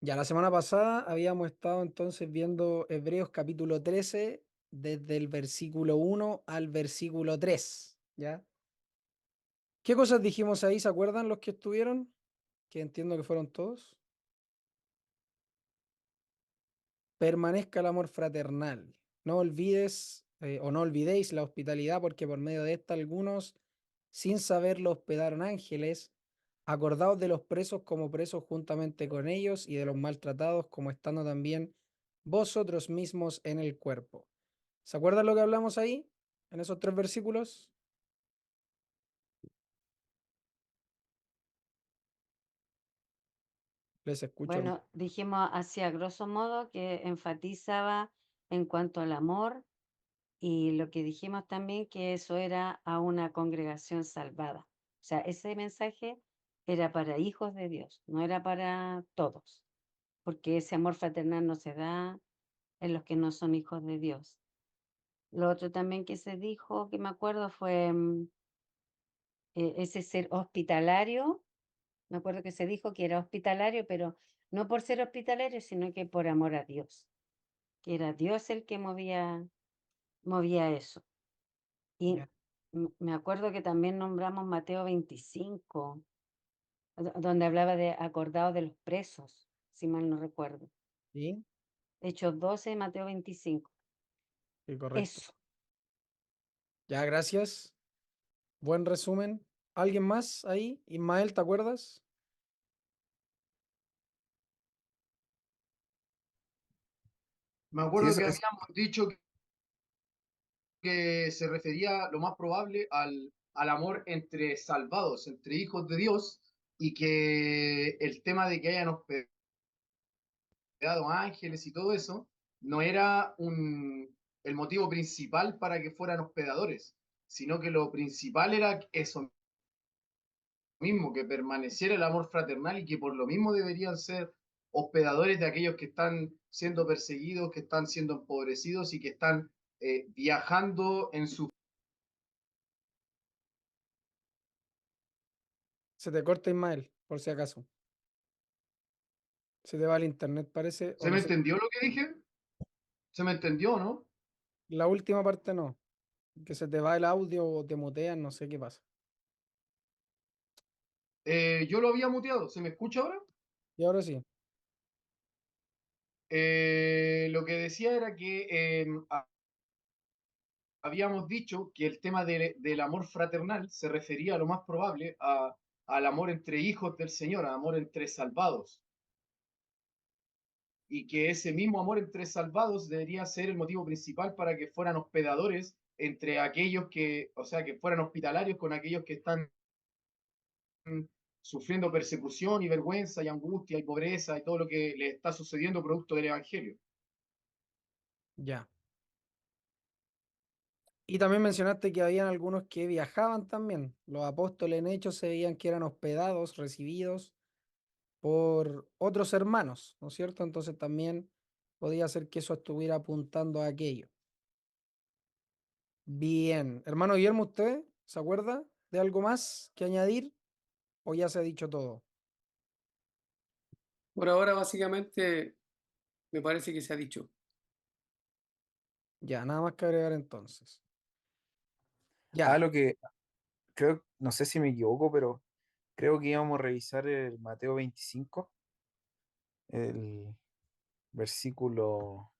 Ya la semana pasada habíamos estado entonces viendo Hebreos capítulo 13 desde el versículo 1 al versículo 3, ¿ya? ¿Qué cosas dijimos ahí? ¿Se acuerdan los que estuvieron? Que entiendo que fueron todos. Permanezca el amor fraternal. No olvides o no olvidéis la hospitalidad, porque por medio de esta algunos, sin saberlo, hospedaron ángeles. Acordaos de los presos como presos juntamente con ellos y de los maltratados como estando también vosotros mismos en el cuerpo. ¿Se acuerdan lo que hablamos ahí? En esos tres versículos. Les escucho. Bueno, dijimos así a grosso modo que enfatizaba en cuanto al amor y lo que dijimos también que eso era a una congregación salvada. O sea, ese mensaje era para hijos de Dios, no era para todos, porque ese amor fraternal no se da en los que no son hijos de Dios. Lo otro también que se dijo, que me acuerdo, fue ese ser hospitalario. Me acuerdo que se dijo que era hospitalario, pero no por ser hospitalario, sino que por amor a Dios, que era Dios el que movía eso. Y Ya. me acuerdo que también nombramos Mateo 25, donde hablaba de acordados de los presos, si mal no recuerdo. Sí, Hechos 12, Mateo 25. sí, correcto. Eso. Ya, gracias. Buen resumen. ¿Alguien más ahí? Ismael, ¿te acuerdas? Me Sí, acuerdo eso, que habíamos dicho que se refería lo más probable al amor entre salvados, entre hijos de Dios, y que el tema de que hayan hospedado ángeles y todo eso no era el motivo principal para que fueran hospedadores, sino que lo principal era eso mismo, que permaneciera el amor fraternal y que por lo mismo deberían ser hospedadores de aquellos que están siendo perseguidos, que están siendo empobrecidos y que están viajando en su... Se te corta Ismael, por si acaso. Se te va el internet, parece, o ¿Se no me sé. entendió lo que dije? ¿Se me entendió, no? La última parte no. Que se te va el audio o te mutean, no sé qué pasa. Yo lo había muteado, ¿se me escucha ahora? Y ahora sí. Lo que decía era que habíamos dicho que el tema del amor fraternal se refería a lo más probable al amor entre hijos del Señor, al amor entre salvados, y que ese mismo amor entre salvados debería ser el motivo principal para que fueran hospedadores entre aquellos que, o sea, que fueran hospitalarios con aquellos que están sufriendo persecución y vergüenza y angustia y pobreza y todo lo que les está sucediendo producto del Evangelio. Ya. Y también mencionaste que habían algunos que viajaban también. Los apóstoles en Hechos se veían que eran hospedados, recibidos por otros hermanos, ¿no es cierto? Entonces también podía ser que eso estuviera apuntando a aquello. Bien. Hermano Guillermo, ¿usted se acuerda de algo más que añadir o ya se ha dicho todo? por ahora básicamente me parece que se ha dicho. Ya, nada más que agregar entonces. Ya. Lo que creo, no sé si me equivoco, pero creo que íbamos a revisar el Mateo 25, el versículo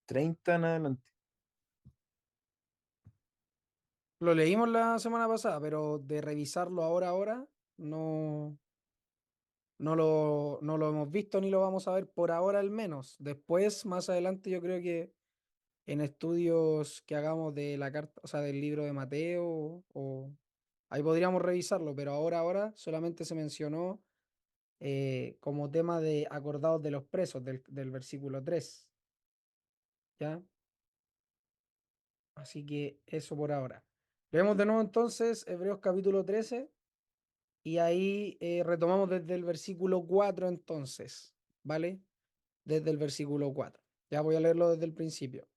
30 en adelante. Lo leímos la semana pasada, pero de revisarlo ahora, no, no lo hemos visto ni lo vamos a ver por ahora al menos. Después, más adelante, yo creo que en estudios que hagamos de la carta, o sea, del libro de Mateo, o ahí podríamos revisarlo, pero ahora solamente se mencionó como tema de acordados de los presos del versículo 3, ¿ya? Así que eso por ahora. Leemos de nuevo entonces Hebreos capítulo 13 y ahí retomamos desde el versículo 4 entonces, ¿vale? Desde el versículo 4. Ya voy a leerlo desde el principio.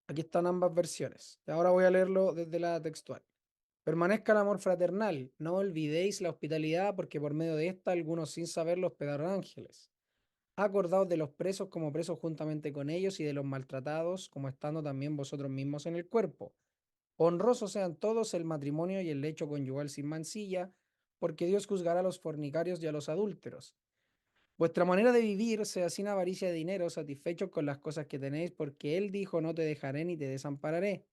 Aquí están ambas versiones. Y ahora voy a leerlo desde la textual. Permanezca el amor fraternal. No olvidéis la hospitalidad, porque por medio de esta algunos sin saberlo hospedaron ángeles. Acordaos de los presos como presos juntamente con ellos y de los maltratados como estando también vosotros mismos en el cuerpo. Honrosos sean todos el matrimonio y el lecho conyugal sin mancilla, porque Dios juzgará a los fornicarios y a los adúlteros. Vuestra manera de vivir sea sin avaricia de dinero, satisfechos con las cosas que tenéis, porque Él dijo, no te dejaré ni te desampararé.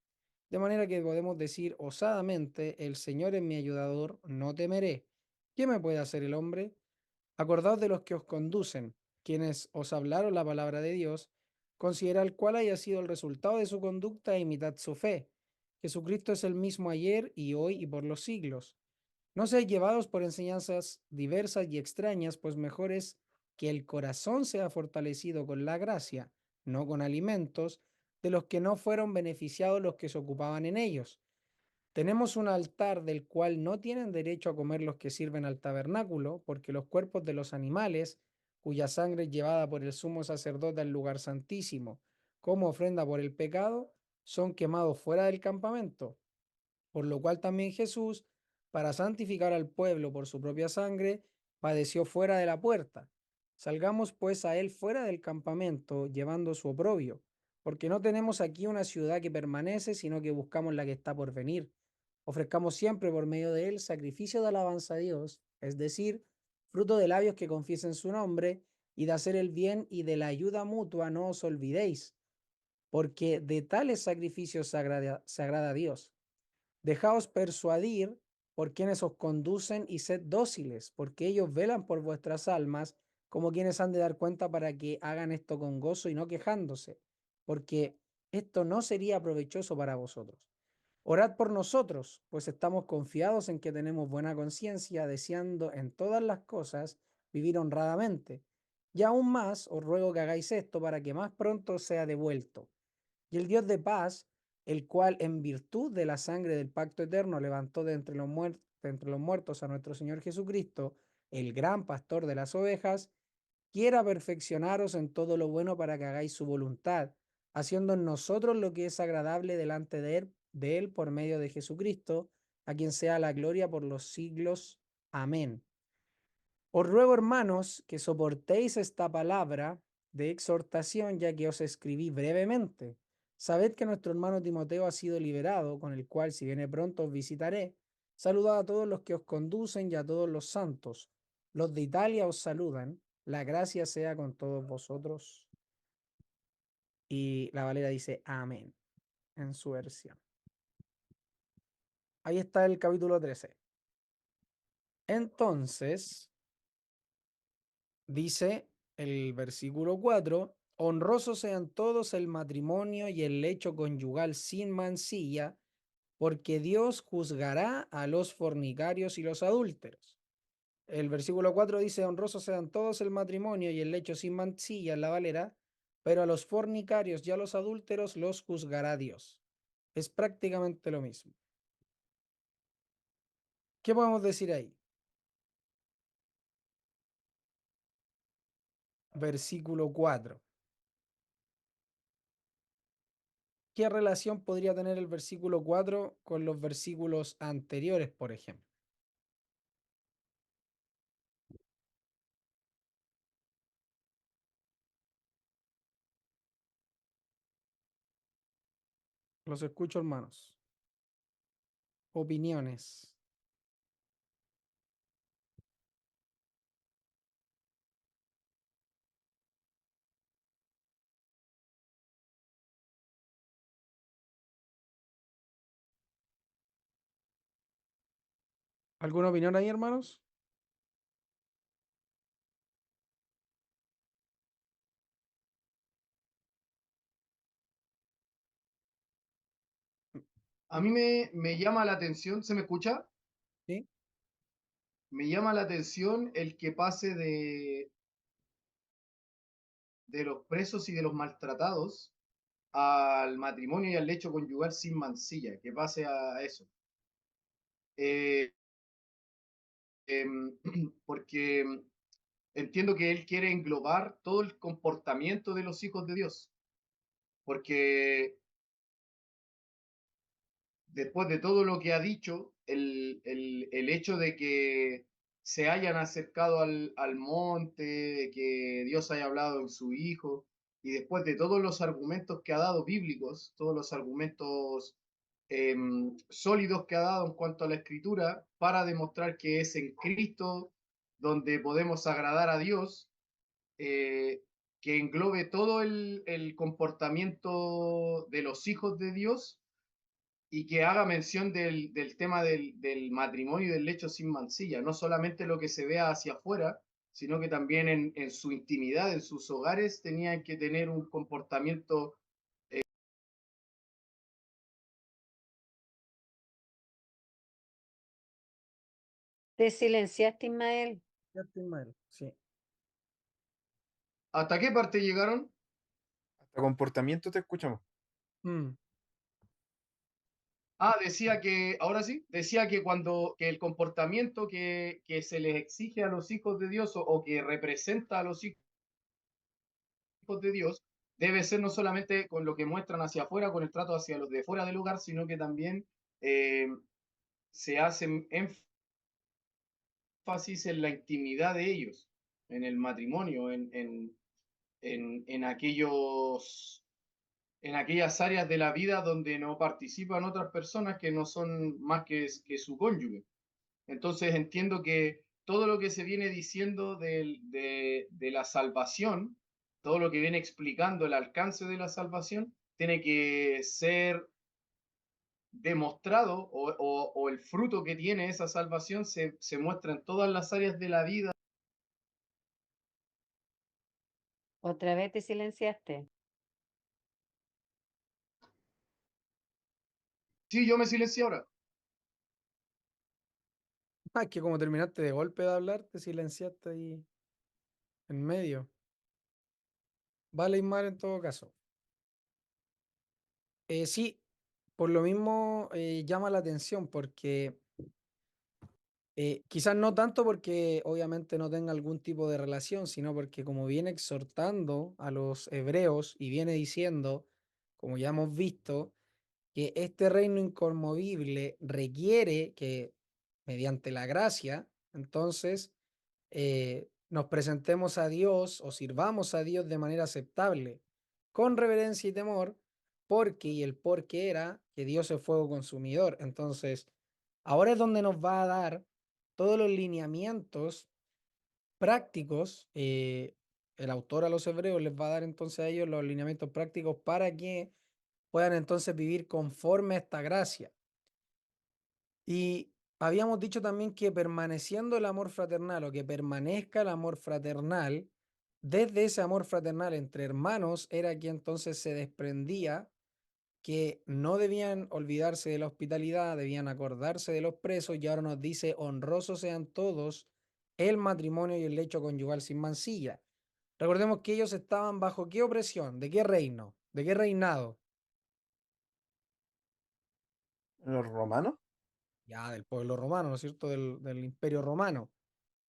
De manera que podemos decir osadamente, el Señor es mi ayudador, no temeré. ¿Qué me puede hacer el hombre? Acordaos de los que os conducen, quienes os hablaron la palabra de Dios, considerad cuál haya sido el resultado de su conducta e imitad su fe. Jesucristo es el mismo ayer y hoy y por los siglos. No seáis llevados por enseñanzas diversas y extrañas, pues mejor es que el corazón sea fortalecido con la gracia, no con alimentos, de los que no fueron beneficiados los que se ocupaban en ellos. Tenemos un altar del cual no tienen derecho a comer los que sirven al tabernáculo, porque los cuerpos de los animales, cuya sangre es llevada por el sumo sacerdote al lugar santísimo, como ofrenda por el pecado, son quemados fuera del campamento. Por lo cual también Jesús, para santificar al pueblo por su propia sangre, padeció fuera de la puerta. Salgamos pues a él fuera del campamento, llevando su oprobio, porque no tenemos aquí una ciudad que permanece, sino que buscamos la que está por venir. Ofrezcamos siempre por medio de él sacrificio de alabanza a Dios, es decir, fruto de labios que confiesen su nombre, y de hacer el bien y de la ayuda mutua no os olvidéis, porque de tales sacrificios se agrada a Dios. Dejaos persuadir por quienes os conducen y sed dóciles, porque ellos velan por vuestras almas, como quienes han de dar cuenta para que hagan esto con gozo y no quejándose, porque esto no sería provechoso para vosotros. Orad por nosotros, pues estamos confiados en que tenemos buena conciencia, deseando en todas las cosas vivir honradamente. Y aún más os ruego que hagáis esto para que más pronto sea devuelto. Y el Dios de paz, el cual en virtud de la sangre del pacto eterno levantó de entre los muertos a nuestro Señor Jesucristo, el gran pastor de las ovejas, quiera perfeccionaros en todo lo bueno para que hagáis su voluntad, haciendo en nosotros lo que es agradable delante de él por medio de Jesucristo, a quien sea la gloria por los siglos. Amén. Os ruego, hermanos, que soportéis esta palabra de exhortación, ya que os escribí brevemente. Sabed que nuestro hermano Timoteo ha sido liberado, con el cual, si viene pronto, os visitaré. Saludad a todos los que os conducen y a todos los santos. Los de Italia os saludan. La gracia sea con todos vosotros. Y la Valera dice amén en su versión. Ahí está el capítulo 13. Entonces, dice el versículo 4, honrosos sean todos el matrimonio y el lecho conyugal sin mancilla, porque Dios juzgará a los fornicarios y los adúlteros. El versículo 4 dice, honrosos sean todos el matrimonio y el lecho sin mancilla en la Valera, pero a los fornicarios y a los adúlteros los juzgará Dios. Es prácticamente lo mismo. ¿Qué podemos decir ahí? Versículo 4. ¿Qué relación podría tener el versículo 4 con los versículos anteriores, por ejemplo? Los escucho, hermanos. Opiniones. ¿Alguna opinión ahí, hermanos? A mí me llama la atención, ¿se me escucha? ¿Sí? Me llama la atención el que pase de los presos y de los maltratados al matrimonio y al lecho conyugal sin mancilla, que pase a eso. Eh, porque entiendo que él quiere englobar todo el comportamiento de los hijos de Dios, porque después de todo lo que ha dicho, el hecho de que se hayan acercado al monte, de que Dios haya hablado en su Hijo, y después de todos los argumentos que ha dado bíblicos, todos los argumentos sólidos que ha dado en cuanto a la Escritura, para demostrar que es en Cristo donde podemos agradar a Dios, eh, que englobe todo el comportamiento de los hijos de Dios y que haga mención del tema del matrimonio y del lecho sin mancilla, no solamente lo que se vea hacia afuera, sino que también en su intimidad, en sus hogares, tenían que tener un comportamiento. Te silenciaste, Ismael. ¿Cierto, Ismael? Sí. ¿Hasta qué parte llegaron? Hasta comportamiento te escuchamos. Mm, Ah, decía que, ahora sí, decía que cuando que el comportamiento que se les exige a los hijos de Dios o que representa a los hijos de Dios debe ser no solamente con lo que muestran hacia afuera, con el trato hacia los de fuera del lugar, sino que también eh, se hace énfasis en la intimidad de ellos, en el matrimonio, en aquellos, en aquellas áreas de la vida donde no participan otras personas que no son más que su cónyuge. Entonces entiendo que todo lo que se viene diciendo de la salvación, todo lo que viene explicando el alcance de la salvación, tiene que ser demostrado o el fruto que tiene esa salvación se muestra en todas las áreas de la vida. Otra vez te silenciaste. Sí, yo me silencié ahora. Ah, es que como terminaste de golpe de hablar, te silenciaste ahí en medio. Vale, Ismael, en todo caso. Sí, por lo mismo llama la atención, porque quizás no tanto porque obviamente no tenga algún tipo de relación, sino porque como viene exhortando a los hebreos y viene diciendo, como ya hemos visto, que este reino inconmovible requiere que, mediante la gracia, entonces nos presentemos a Dios o sirvamos a Dios de manera aceptable, con reverencia y temor, porque, y el porque era que Dios es fuego consumidor. Entonces, ahora es donde nos va a dar todos los lineamientos prácticos. El autor a los hebreos les va a dar entonces a ellos los lineamientos prácticos para que puedan entonces vivir conforme a esta gracia. Y habíamos dicho también que permaneciendo el amor fraternal o que permanezca el amor fraternal, desde ese amor fraternal entre hermanos era que entonces se desprendía que no debían olvidarse de la hospitalidad, debían acordarse de los presos, y ahora nos dice, honrosos sean todos el matrimonio y el lecho conyugal sin mancilla. Recordemos que ellos estaban bajo qué opresión, de qué reino, de qué reinado, ¿Los romanos? ya del pueblo romano, ¿no es cierto? Del imperio romano.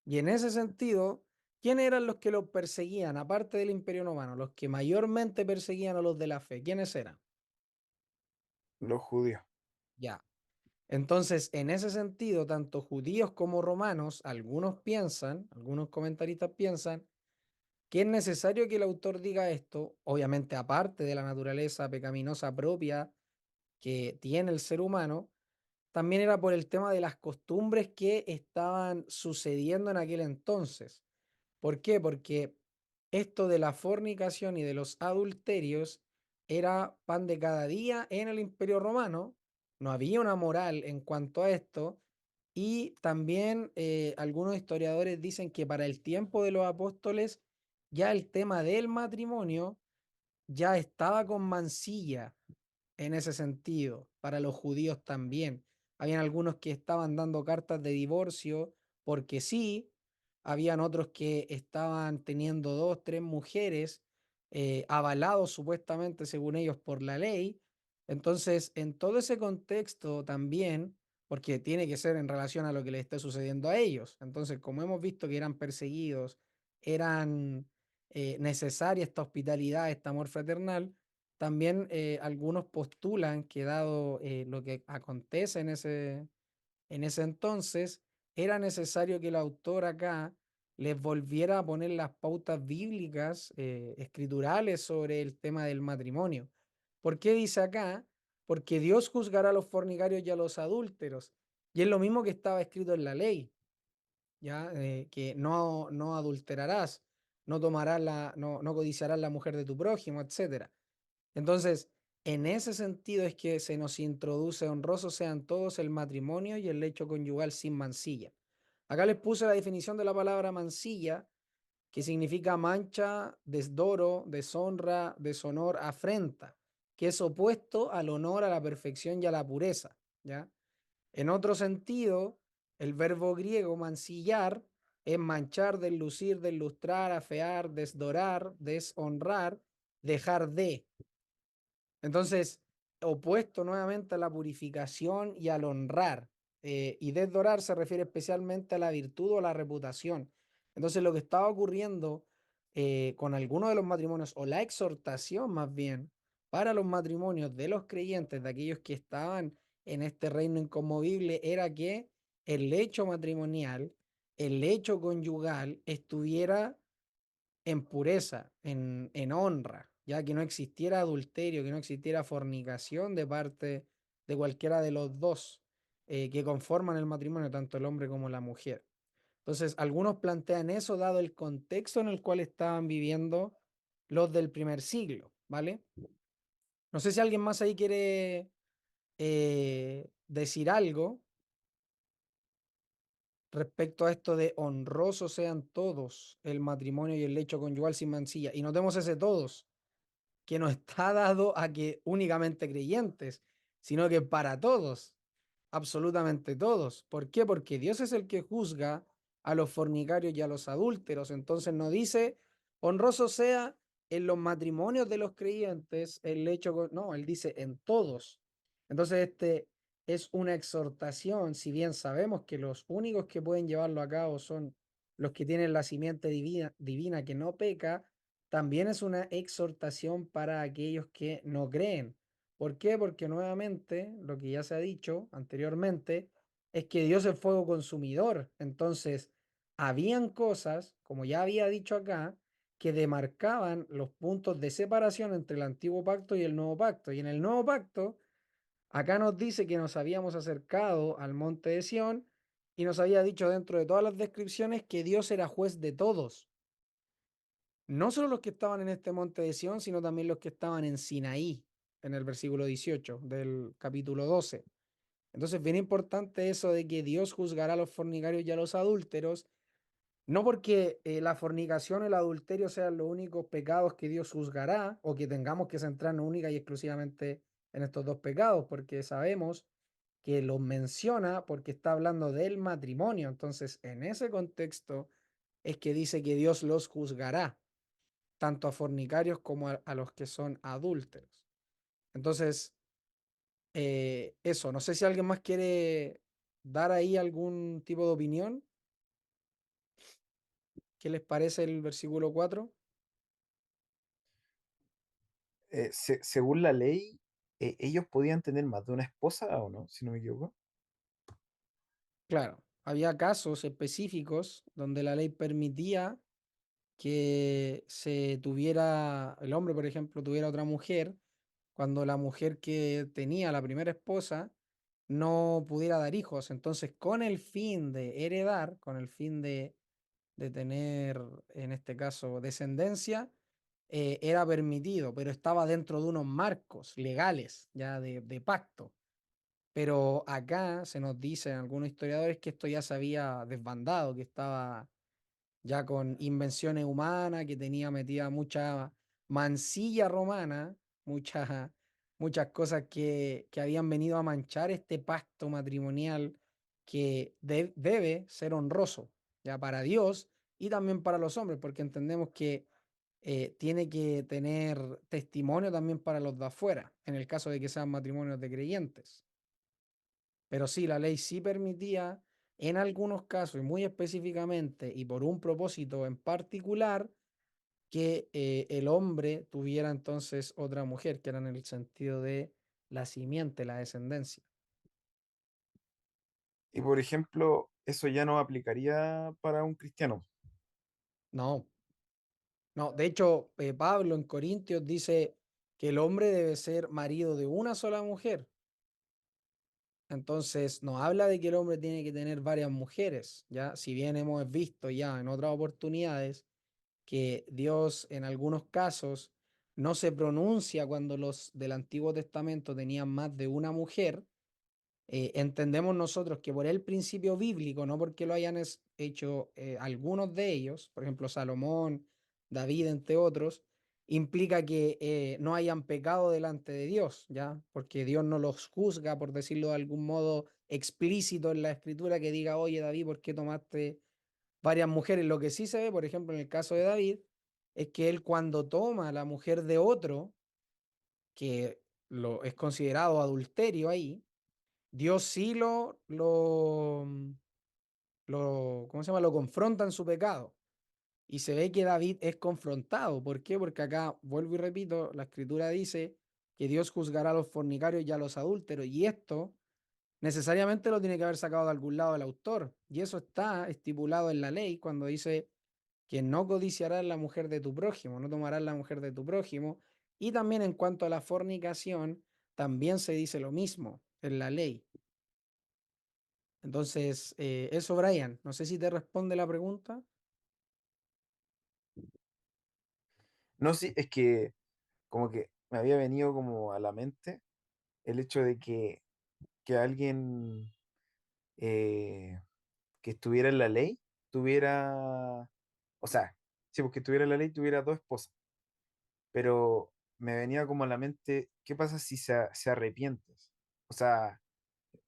Y en ese sentido, ¿quiénes eran los que los perseguían, aparte del imperio romano? Los que mayormente perseguían a los de la fe, ¿quiénes eran? Los judíos. Ya. Entonces, en ese sentido, tanto judíos como romanos, algunos piensan, algunos comentaristas piensan, que es necesario que el autor diga esto, obviamente aparte de la naturaleza pecaminosa propia que tiene el ser humano, también era por el tema de las costumbres que estaban sucediendo en aquel entonces. ¿Por qué? Porque esto de la fornicación y de los adulterios era pan de cada día en el Imperio Romano. No había una moral en cuanto a esto. Y también algunos historiadores dicen que para el tiempo de los apóstoles ya el tema del matrimonio ya estaba con mancilla en ese sentido, para los judíos también. Habían algunos que estaban dando cartas de divorcio porque sí, habían otros que estaban teniendo dos, tres mujeres, avalados supuestamente, según ellos, por la ley. Entonces, en todo ese contexto también, porque tiene que ser en relación a lo que les esté sucediendo a ellos. Entonces, como hemos visto que eran perseguidos, eran necesaria esta hospitalidad, este amor fraternal, también algunos postulan que dado lo que acontece En ese entonces era necesario que el autor acá les volviera a poner las pautas bíblicas, escriturales sobre el tema del matrimonio. ¿Por qué dice acá? Porque Dios juzgará a los fornicarios y a los adúlteros. Y es lo mismo que estaba escrito en la ley, ¿ya? Que no adulterarás, no codiciarás la mujer de tu prójimo, etcétera. Entonces, en ese sentido es que se nos introduce honrosos sean todos el matrimonio y el lecho conyugal sin mancilla. Acá les puse la definición de la palabra mancilla, que significa mancha, desdoro, deshonra, deshonor, afrenta, que es opuesto al honor, a la perfección y a la pureza, ¿ya? En otro sentido, el verbo griego mancillar es manchar, deslucir, deslustrar, afear, desdorar, deshonrar, dejar de. Entonces, opuesto nuevamente a la purificación y al honrar. Y desdorar se refiere especialmente a la virtud o la reputación. Entonces, lo que estaba ocurriendo con algunos de los matrimonios, o la exhortación más bien, para los matrimonios de los creyentes, de aquellos que estaban en este reino inconmovible, era que el lecho matrimonial, el lecho conyugal, estuviera en pureza, en honra, ya que no existiera adulterio, que no existiera fornicación de parte de cualquiera de los dos que conforman el matrimonio, tanto el hombre como la mujer. Entonces, algunos plantean eso dado el contexto en el cual estaban viviendo los del primer siglo, ¿vale? No sé si alguien más ahí quiere decir algo respecto a esto de honrosos sean todos el matrimonio y el lecho conyugal sin mancilla. Y notemos ese todos, que no está dado a que únicamente creyentes, sino que para todos, absolutamente todos. ¿Por qué? Porque Dios es el que juzga a los fornicarios y a los adúlteros. Entonces no dice, honroso sea en los matrimonios de los creyentes el hecho, no, él dice en todos. Entonces este es una exhortación, si bien sabemos que los únicos que pueden llevarlo a cabo son los que tienen la simiente divina que no peca, también es una exhortación para aquellos que no creen. ¿Por qué? Porque nuevamente, lo que ya se ha dicho anteriormente, es que Dios es fuego consumidor. Entonces, habían cosas, como ya había dicho acá, que demarcaban los puntos de separación entre el antiguo pacto y el nuevo pacto. Y en el nuevo pacto, acá nos dice que nos habíamos acercado al monte de Sión y nos había dicho dentro de todas las descripciones que Dios era juez de todos. No solo los que estaban en este monte de Sión, sino también los que estaban en Sinaí, en el versículo 18 del capítulo 12. Entonces, bien importante eso de que Dios juzgará a los fornicarios y a los adúlteros, no porque la fornicación o el adulterio sean los únicos pecados que Dios juzgará, o que tengamos que centrarnos única y exclusivamente en estos dos pecados, porque sabemos que los menciona porque está hablando del matrimonio. Entonces, en ese contexto es que dice que Dios los juzgará tanto a fornicarios como a los que son adúlteros. Entonces, eso, no sé si alguien más quiere dar ahí algún tipo de opinión. ¿Qué les parece el versículo 4? Según la ley, ellos podían tener más de una esposa o no, si no me equivoco. Claro, había casos específicos donde la ley permitía que se tuviera, el hombre, por ejemplo, tuviera otra mujer, cuando la mujer que tenía la primera esposa no pudiera dar hijos. Entonces, con el fin de heredar, con el fin de tener, en este caso, descendencia, era permitido, pero estaba dentro de unos marcos legales, ya de pacto. Pero acá se nos dice en algunos historiadores que esto ya se había desbandado, que estaba ya con invenciones humanas, que tenía metida mucha mancilla romana, muchas cosas que habían venido a manchar este pacto matrimonial que debe ser honroso, ya para Dios y también para los hombres, porque entendemos que tiene que tener testimonio también para los de afuera, en el caso de que sean matrimonios de creyentes. Pero sí, la ley sí permitía en algunos casos y muy específicamente y por un propósito en particular que el hombre tuviera entonces otra mujer, que era en el sentido de la simiente, la descendencia. Y por ejemplo, eso ya no aplicaría para un cristiano. No, no. De hecho, Pablo en Corintios dice que el hombre debe ser marido de una sola mujer. Entonces, nos habla de que el hombre tiene que tener varias mujeres, ¿ya? Si bien hemos visto ya en otras oportunidades que Dios en algunos casos no se pronuncia cuando los del Antiguo Testamento tenían más de una mujer, entendemos nosotros que por el principio bíblico, no porque lo hayan hecho algunos de ellos, por ejemplo Salomón, David, entre otros, implica que no hayan pecado delante de Dios, ¿ya? Porque Dios no los juzga, por decirlo de algún modo explícito en la escritura, que diga, oye David, ¿por qué tomaste varias mujeres? Lo que sí se ve, por ejemplo, en el caso de David, es que él cuando toma la mujer de otro, que es considerado adulterio ahí, Dios sí ¿cómo se llama? Lo confronta en su pecado. Y se ve que David es confrontado. ¿Por qué? Porque acá, vuelvo y repito, la escritura dice que Dios juzgará a los fornicarios y a los adúlteros. Y esto necesariamente lo tiene que haber sacado de algún lado el autor. Y eso está estipulado en la ley cuando dice que no codiciarás la mujer de tu prójimo, no tomarás la mujer de tu prójimo. Y también en cuanto a la fornicación, también se dice lo mismo en la ley. Entonces, eso, Brian, no sé si te responde la pregunta. No sé, es que como que me había venido como a la mente el hecho de que alguien eh, que estuviera en la ley tuviera, o sea, sí, porque estuviera en la ley tuviera dos esposas, pero me venía como a la mente, ¿qué pasa si se arrepientes? O sea,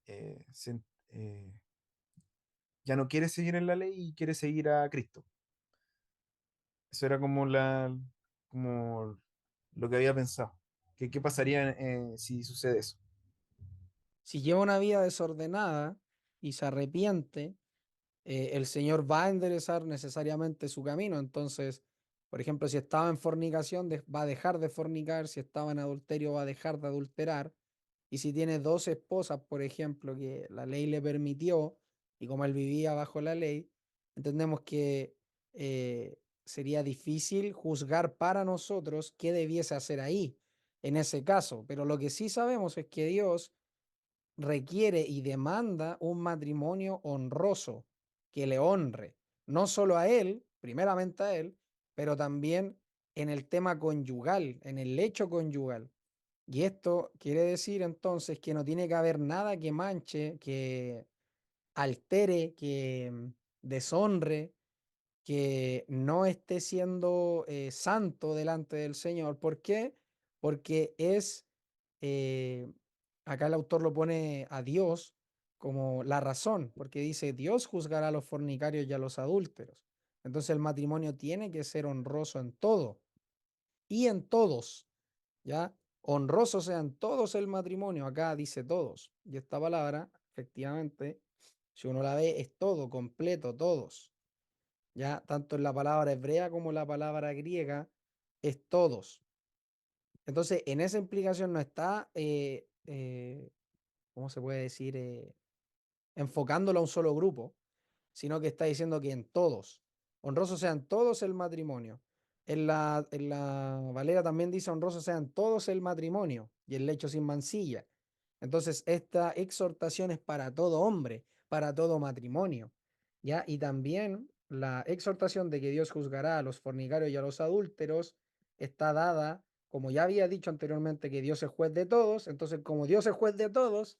eh, se- eh, ya no quiere seguir en la ley y quiere seguir a Cristo. Eso era como lo que había pensado. ¿Qué pasaría si sucede eso? Si lleva una vida desordenada y se arrepiente, el Señor va a enderezar necesariamente su camino. Entonces, por ejemplo, si estaba en fornicación, va a dejar de fornicar; si estaba en adulterio, va a dejar de adulterar. Y si tiene dos esposas, por ejemplo, que la ley le permitió, y como él vivía bajo la ley, entendemos que sería difícil juzgar para nosotros qué debiese hacer ahí, en ese caso. Pero lo que sí sabemos es que Dios requiere y demanda un matrimonio honroso, que le honre, no solo a él, primeramente a él, pero también en el tema conyugal, en el lecho conyugal. Y esto quiere decir entonces que no tiene que haber nada que manche, que altere, que deshonre, que no esté siendo santo delante del Señor. ¿Por qué? Porque eh, acá el autor lo pone a Dios como la razón, porque dice, Dios juzgará a los fornicarios y a los adúlteros. Entonces el matrimonio tiene que ser honroso en todo y en todos, ¿ya? Honrosos sean todos el matrimonio, acá dice todos. Y esta palabra, efectivamente, si uno la ve, es todo, completo, todos. Ya tanto en la palabra hebrea como en la palabra griega, es todos. Entonces, en esa implicación no está, ¿cómo se puede decir? Enfocándolo a un solo grupo, sino que está diciendo que en todos, honrosos sean todos el matrimonio. En la Valera también dice honrosos sean todos el matrimonio y el lecho sin mancilla. Entonces, esta exhortación es para todo hombre, para todo matrimonio, ¿ya? Y también la exhortación de que Dios juzgará a los fornicarios y a los adúlteros está dada, como ya había dicho anteriormente, que Dios es juez de todos. Entonces, como Dios es juez de todos,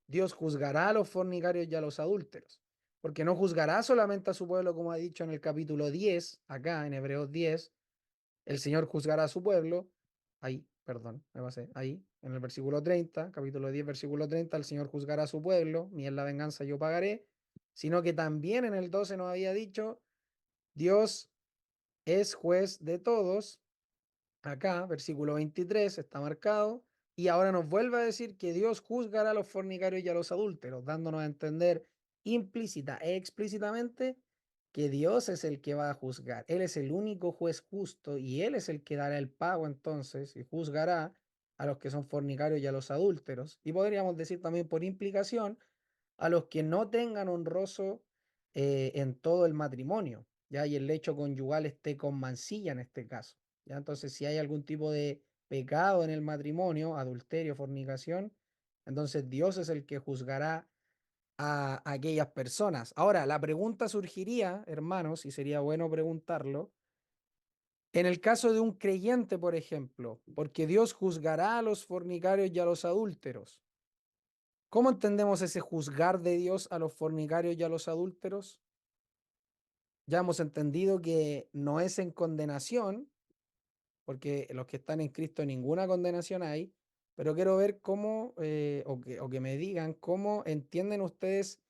Dios juzgará a los fornicarios y a los adúlteros, porque no juzgará solamente a su pueblo, como ha dicho en el capítulo 10, acá en Hebreos 10, el Señor juzgará a su pueblo, ahí, perdón, me pasé, ahí, en el versículo 30, capítulo 10, versículo 30, el Señor juzgará a su pueblo, mía es la venganza, yo pagaré, sino que también en el 12 nos había dicho, Dios es juez de todos. Acá, versículo 23, está marcado, y ahora nos vuelve a decir que Dios juzgará a los fornicarios y a los adúlteros, dándonos a entender implícita e explícitamente que Dios es el que va a juzgar. Él es el único juez justo y Él es el que dará el pago entonces y juzgará a los que son fornicarios y a los adúlteros. Y podríamos decir también por implicación a los que no tengan honroso en todo el matrimonio, ¿ya? Y el lecho conyugal esté con mancilla en este caso, ¿ya? Entonces, si hay algún tipo de pecado en el matrimonio, adulterio, fornicación, entonces Dios es el que juzgará a aquellas personas. Ahora, la pregunta surgiría, hermanos, y sería bueno preguntarlo, en el caso de un creyente, por ejemplo, porque Dios juzgará a los fornicarios y a los adúlteros. ¿Cómo entendemos ese juzgar de Dios a los fornicarios y a los adúlteros? Ya hemos entendido que no es en condenación, porque los que están en Cristo ninguna condenación hay, pero quiero ver cómo, o que me digan cómo entienden ustedes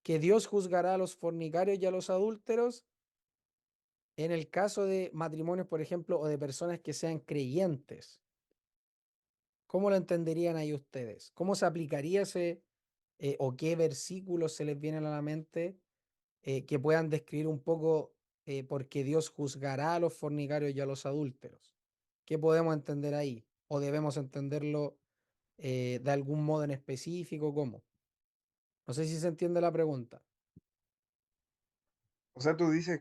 que Dios juzgará a los fornicarios y a los adúlteros en el caso de matrimonios, por ejemplo, o de personas que sean creyentes. ¿Cómo lo entenderían ahí ustedes? ¿Cómo se aplicaría ese, o qué versículos se les vienen a la mente que puedan describir un poco por qué Dios juzgará a los fornicarios y a los adúlteros? ¿Qué podemos entender ahí? ¿O debemos entenderlo de algún modo en específico? ¿Cómo? No sé si se entiende la pregunta. O sea, tú dices,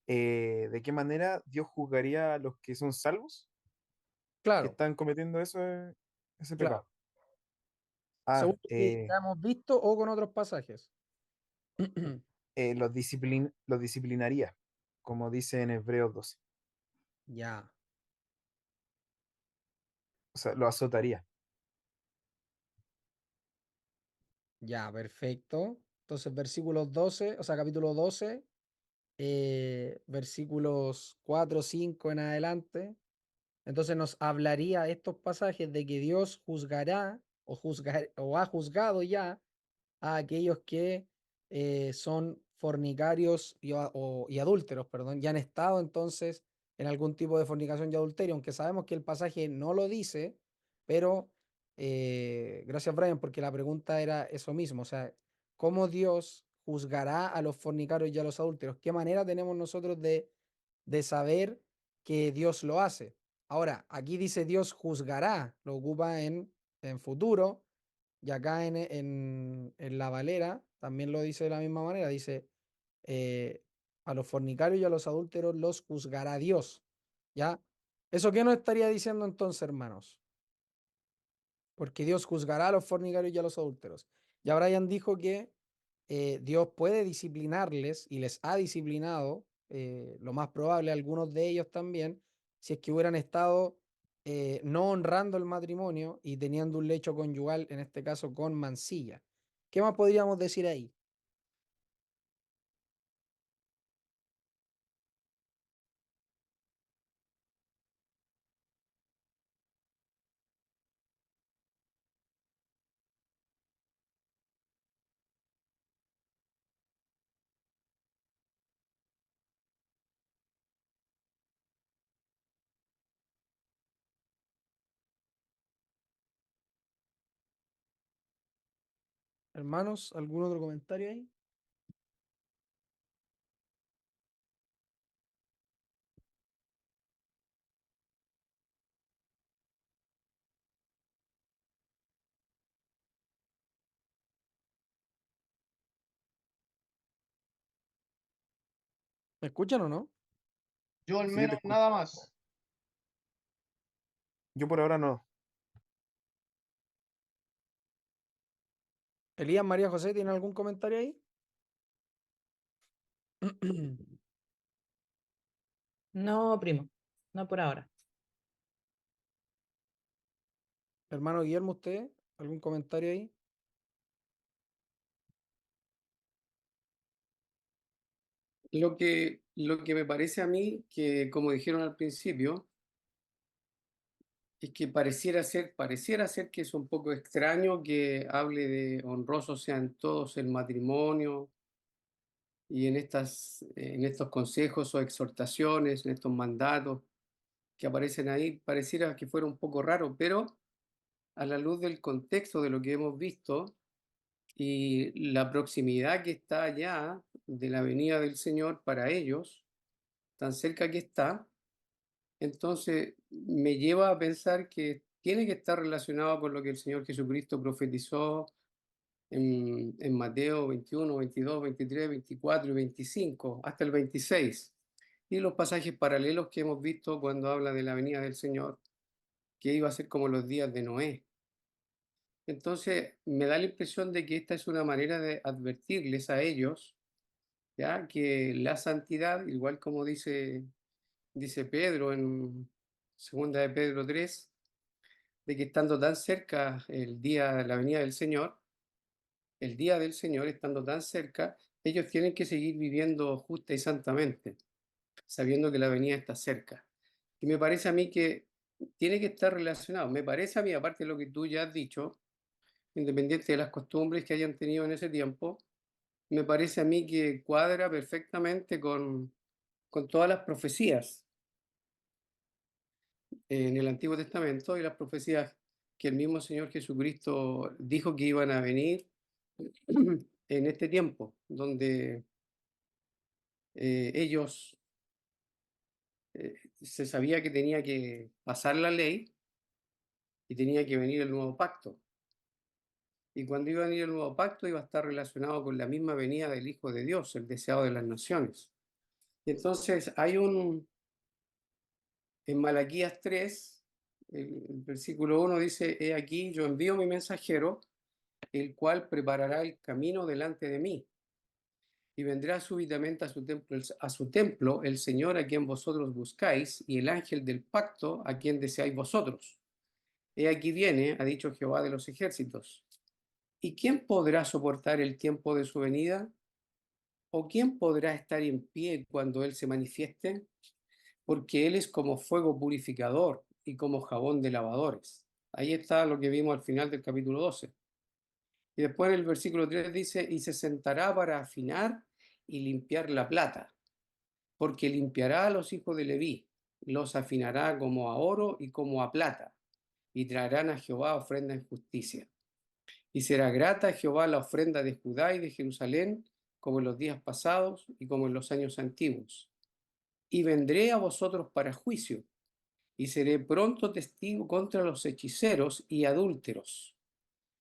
¿de qué manera Dios juzgaría a los que son salvos, que Claro, están cometiendo ese claro. pecado? Ah, Según lo que ya hemos visto o con otros pasajes. los disciplinaría, como dice en Hebreos 12. Ya, O sea, lo azotaría. ya, perfecto. Entonces, versículos 12, o sea, capítulo 12, versículos 4, 5 en adelante. Entonces nos hablaría estos pasajes de que Dios juzgará o ha juzgado ya a aquellos que son fornicarios y adúlteros, perdón, ya han estado entonces en algún tipo de fornicación y adulterio, aunque sabemos que el pasaje no lo dice, pero gracias Brian, porque la pregunta era eso mismo, o sea, ¿cómo Dios juzgará a los fornicarios y a los adúlteros? ¿Qué manera tenemos nosotros de saber que Dios lo hace? Ahora, aquí dice Dios juzgará, lo ocupa en futuro, y acá en la Valera también lo dice de la misma manera, dice, a los fornicarios y a los adúlteros los juzgará Dios, ¿ya? ¿Eso qué nos estaría diciendo entonces, hermanos? Porque Dios juzgará a los fornicarios y a los adúlteros. Ya Brian dijo que Dios puede disciplinarles y les ha disciplinado, lo más probable, algunos de ellos también, si es que hubieran estado no honrando el matrimonio y teniendo un lecho conyugal, en este caso con mancilla. ¿Qué más podríamos decir ahí? Hermanos, ¿algún otro comentario ahí? ¿Me escuchan o no? Yo al Sí, yo te menos escucho. nada más. Yo por ahora no. Elías María José, ¿tiene algún comentario ahí? No, primo, no por ahora. Hermano Guillermo, ¿usted? ¿Algún comentario ahí? Lo que me parece a mí, que como dijeron al principio, es que pareciera ser que es un poco extraño que hable de honrosos sean todos el matrimonio y en estos consejos o exhortaciones, en estos mandatos que aparecen ahí, pareciera que fuera un poco raro, pero a la luz del contexto de lo que hemos visto y la proximidad que está allá de la venida del Señor para ellos, tan cerca que está, entonces me lleva a pensar que tiene que estar relacionado con lo que el Señor Jesucristo profetizó en Mateo 21, 22, 23, 24 y 25, hasta el 26. Y los pasajes paralelos que hemos visto cuando habla de la venida del Señor, que iba a ser como los días de Noé. Entonces, me da la impresión de que esta es una manera de advertirles a ellos, ya que la santidad, igual como dice Pedro en segunda de Pedro 3, de que estando tan cerca el día de la venida del Señor, el día del Señor estando tan cerca, ellos tienen que seguir viviendo justa y santamente, sabiendo que la venida está cerca. Y me parece a mí que tiene que estar relacionado. Me parece a mí, aparte de lo que tú ya has dicho, independiente de las costumbres que hayan tenido en ese tiempo, me parece a mí que cuadra perfectamente con todas las profecías en el Antiguo Testamento y las profecías que el mismo Señor Jesucristo dijo que iban a venir en este tiempo, donde ellos se sabía que tenía que pasar la ley y tenía que venir el nuevo pacto. Y cuando iba a venir el nuevo pacto iba a estar relacionado con la misma venida del Hijo de Dios, el deseado de las naciones. Entonces hay en Malaquías 3, el versículo 1 dice, he aquí, yo envío mi mensajero, el cual preparará el camino delante de mí. Y vendrá súbitamente a su templo el Señor a quien vosotros buscáis y el ángel del pacto a quien deseáis vosotros. He aquí viene, ha dicho Jehová de los ejércitos. ¿Y quién podrá soportar el tiempo de su venida? ¿O quién podrá estar en pie cuando Él se manifieste? Porque Él es como fuego purificador y como jabón de lavadores. Ahí está lo que vimos al final del capítulo 12. Y después en el versículo 3 dice, y se sentará para afinar y limpiar la plata, porque limpiará a los hijos de Leví, los afinará como a oro y como a plata, y traerán a Jehová ofrenda en justicia. Y será grata a Jehová la ofrenda de Judá y de Jerusalén, como en los días pasados y como en los años antiguos. Y vendré a vosotros para juicio, y seré pronto testigo contra los hechiceros y adúlteros,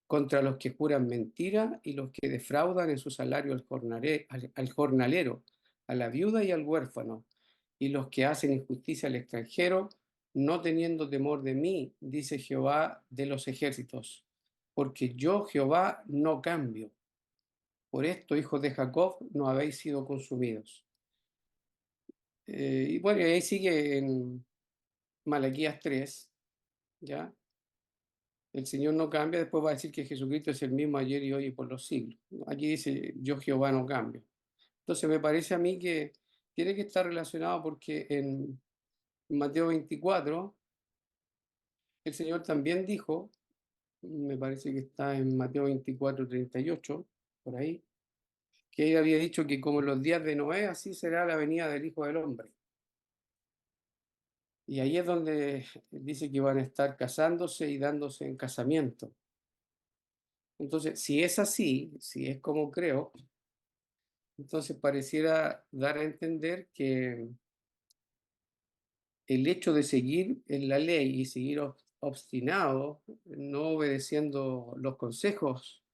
contra los que juran mentira y los que defraudan en su salario al jornalero, a la viuda y al huérfano, y los que hacen injusticia al extranjero, no teniendo temor de mí, dice Jehová de los ejércitos, porque yo, Jehová, no cambio. Por esto, hijos de Jacob, no habéis sido consumidos. Y bueno, y ahí sigue en Malaquías 3, ¿ya? El Señor no cambia, después va a decir que Jesucristo es el mismo ayer y hoy y por los siglos. Aquí dice, yo Jehová no cambio. Entonces me parece a mí que tiene que estar relacionado porque en Mateo 24, el Señor también dijo, me parece que está en Mateo 24, 38, por ahí, que él había dicho que como en los días de Noé, así será la venida del Hijo del Hombre. Y ahí es donde dice que van a estar casándose y dándose en casamiento. Entonces, si es así, si es como creo, entonces pareciera dar a entender que el hecho de seguir en la ley y seguir obstinado, no obedeciendo los consejos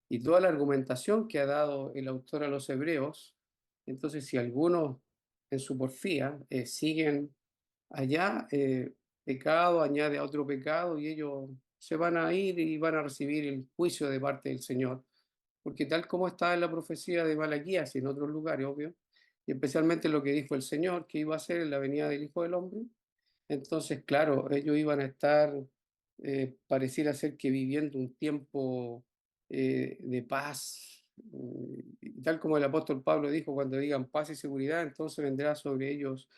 y toda la argumentación que ha dado el autor a los hebreos, entonces si algunos en su porfía siguen allá, pecado añade a otro pecado y ellos se van a ir y van a recibir el juicio de parte del Señor. Porque tal como está en la profecía de Malaquías y en otros lugares, obvio, y especialmente lo que dijo el Señor, que iba a ser en la venida del Hijo del Hombre, entonces, claro, ellos iban a estar, pareciera ser que viviendo un tiempo de paz, y tal como el apóstol Pablo dijo, cuando digan paz y seguridad, entonces vendrá sobre ellos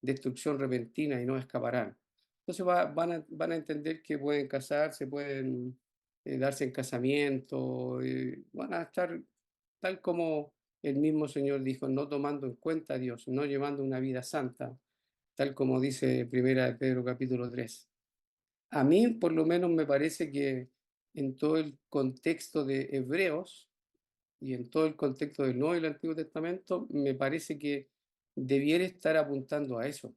destrucción repentina y no escaparán. Entonces van a entender que pueden casarse, pueden darse en casamiento, van a estar tal como el mismo Señor dijo, no tomando en cuenta a Dios, no llevando una vida santa, tal como dice Primera de Pedro capítulo 3. A mí, por lo menos, me parece que en todo el contexto de Hebreos y en todo el contexto del Nuevo y el Antiguo Testamento, me parece que debiera estar apuntando a eso.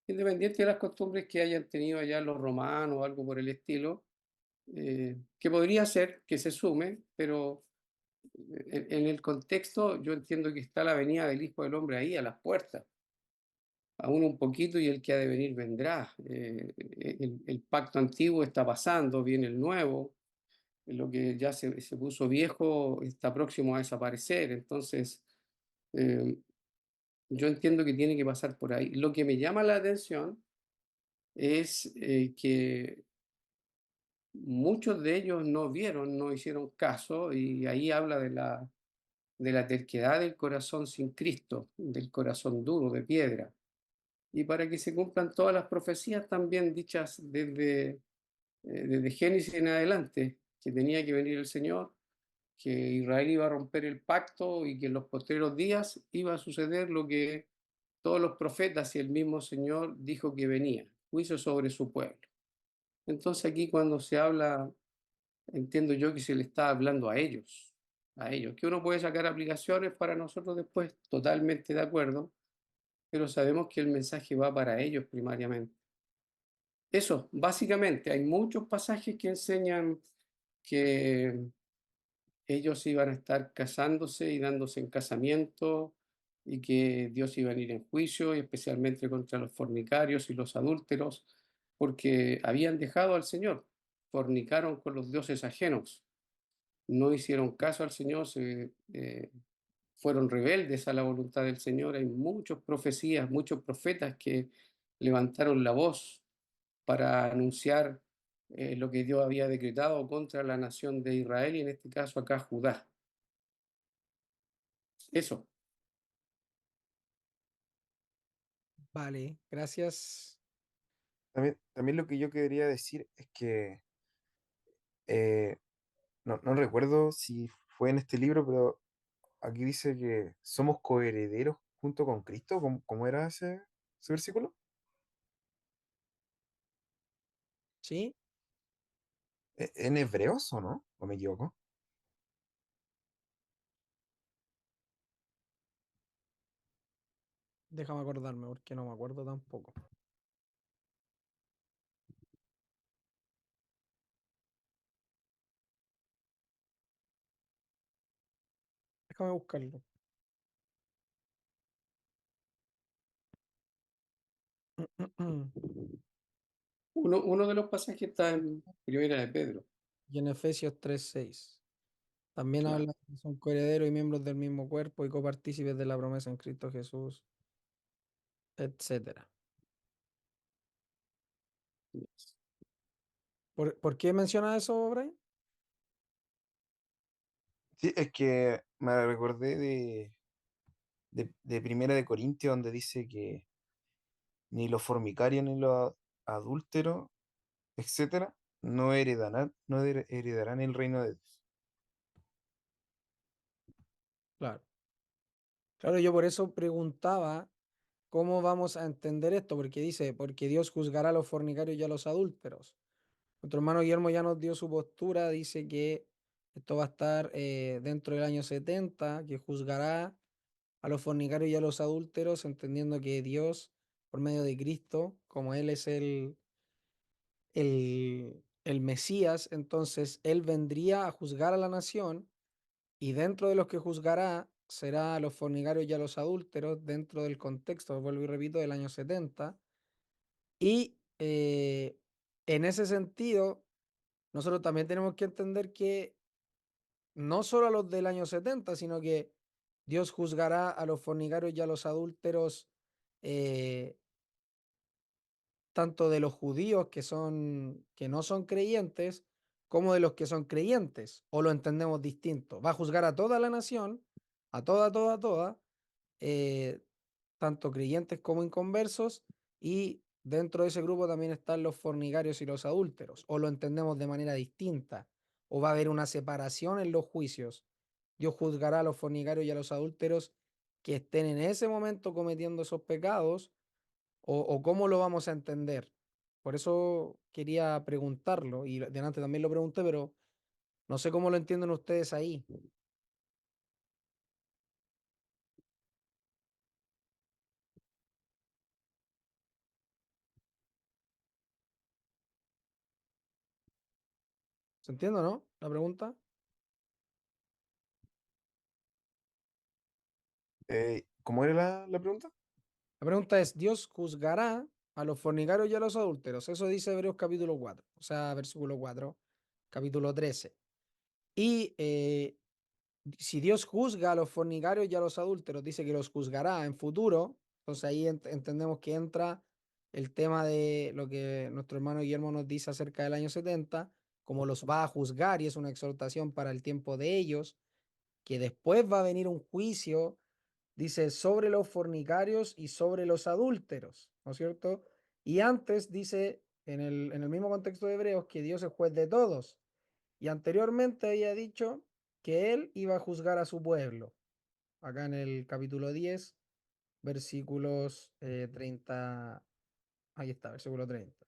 Independiente de las costumbres que hayan tenido allá los romanos o algo por el estilo, que podría ser que se sume, pero en el contexto yo entiendo que está la venida del Hijo del Hombre ahí a las puertas, aún un poquito y el que ha de venir vendrá. El pacto antiguo está pasando, viene el nuevo, lo que ya se puso viejo está próximo a desaparecer, entonces eh, yo entiendo que tiene que pasar por ahí. Lo que me llama la atención es que muchos de ellos no vieron, no hicieron caso, y ahí habla de la terquedad del corazón sin Cristo, del corazón duro, de piedra. Y para que se cumplan todas las profecías también dichas desde Génesis en adelante, que tenía que venir el Señor, que Israel iba a romper el pacto y que en los posteriores días iba a suceder lo que todos los profetas y el mismo Señor dijo que venía, juicio sobre su pueblo. Entonces aquí cuando se habla, entiendo yo que se le está hablando a ellos, que uno puede sacar aplicaciones para nosotros después, totalmente de acuerdo, pero sabemos que el mensaje va para ellos primariamente. Eso, básicamente, hay muchos pasajes que enseñan que ellos iban a estar casándose y dándose en casamiento y que Dios iba a ir en juicio, y especialmente contra los fornicarios y los adúlteros, porque habían dejado al Señor, fornicaron con los dioses ajenos, no hicieron caso al Señor, fueron rebeldes a la voluntad del Señor. Hay muchas profecías, muchos profetas que levantaron la voz para anunciar lo que Dios había decretado contra la nación de Israel y en este caso acá Judá. Eso. Vale, gracias. También lo que yo quería decir es que eh, no recuerdo si fue en este libro, pero aquí dice que somos coherederos junto con Cristo. ¿Cómo era ese versículo? ¿Sí? ¿En Hebreos o no? ¿O me equivoco? Déjame acordarme porque no me acuerdo tampoco. Déjame buscarlo. Uno de los pasajes está en Primera de Pedro. Y en Efesios 3:6. También Claro. habla que son coherederos y miembros del mismo cuerpo y copartícipes de la promesa en Cristo Jesús, etcétera. ¿Por qué menciona eso, Brian? Sí, es que me recordé de Primera de Corintios, donde dice que ni los fornicarios ni los adúlteros, etcétera, no heredarán el reino de Dios. Claro. Claro, yo por eso preguntaba cómo vamos a entender esto, porque dice, porque Dios juzgará a los fornicarios y a los adúlteros. Nuestro hermano Guillermo ya nos dio su postura, dice que esto va a estar dentro del año 70, que juzgará a los fornicarios y a los adúlteros, entendiendo que Dios, por medio de Cristo, como Él es el Mesías, entonces Él vendría a juzgar a la nación y dentro de los que juzgará será a los fornicarios y a los adúlteros dentro del contexto, vuelvo y repito, del año 70. Y en ese sentido, nosotros también tenemos que entender que no solo a los del año 70, sino que Dios juzgará a los fornicarios y a los adúlteros, eh, tanto de los judíos que no son creyentes, como de los que son creyentes, o lo entendemos distinto. Va a juzgar a toda la nación, a toda, eh, tanto creyentes como inconversos, y dentro de ese grupo también están los fornicarios y los adúlteros, o lo entendemos de manera distinta, o va a haber una separación en los juicios. Dios juzgará a los fornicarios y a los adúlteros que estén en ese momento cometiendo esos pecados, o cómo lo vamos a entender. Por eso quería preguntarlo, y delante también lo pregunté, pero no sé cómo lo entienden ustedes ahí. ¿Se entiende, o no? La pregunta. ¿Cómo era la pregunta? La pregunta es, ¿Dios juzgará a los fornicarios y a los adúlteros? Eso dice Hebreos capítulo 4, o sea, versículo 4, capítulo 13. Y si Dios juzga a los fornicarios y a los adúlteros, dice que los juzgará en futuro, entonces ahí entendemos que entra el tema de lo que nuestro hermano Guillermo nos dice acerca del año 70, como los va a juzgar y es una exhortación para el tiempo de ellos, que después va a venir un juicio, dice, sobre los fornicarios y sobre los adúlteros, ¿no es cierto? Y antes dice, en el mismo contexto de Hebreos, que Dios es juez de todos. Y anteriormente había dicho que él iba a juzgar a su pueblo. Acá en el capítulo 10, versículos 30. Ahí está, versículo 30.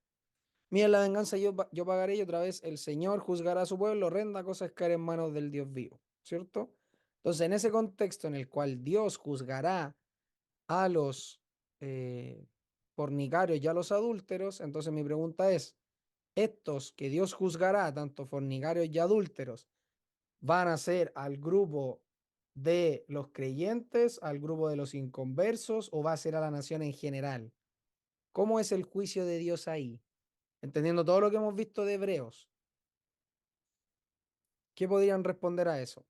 Mira la venganza, yo pagaré y otra vez el Señor juzgará a su pueblo, horrenda cosa es caer en manos del Dios vivo, ¿cierto? Entonces, en ese contexto en el cual Dios juzgará a los eh, fornicarios y a los adúlteros, entonces mi pregunta es, estos que Dios juzgará, tanto fornicarios y adúlteros, van a ser al grupo de los creyentes, al grupo de los inconversos o va a ser a la nación en general? ¿Cómo es el juicio de Dios ahí? Entendiendo todo lo que hemos visto de Hebreos, ¿qué podrían responder a eso?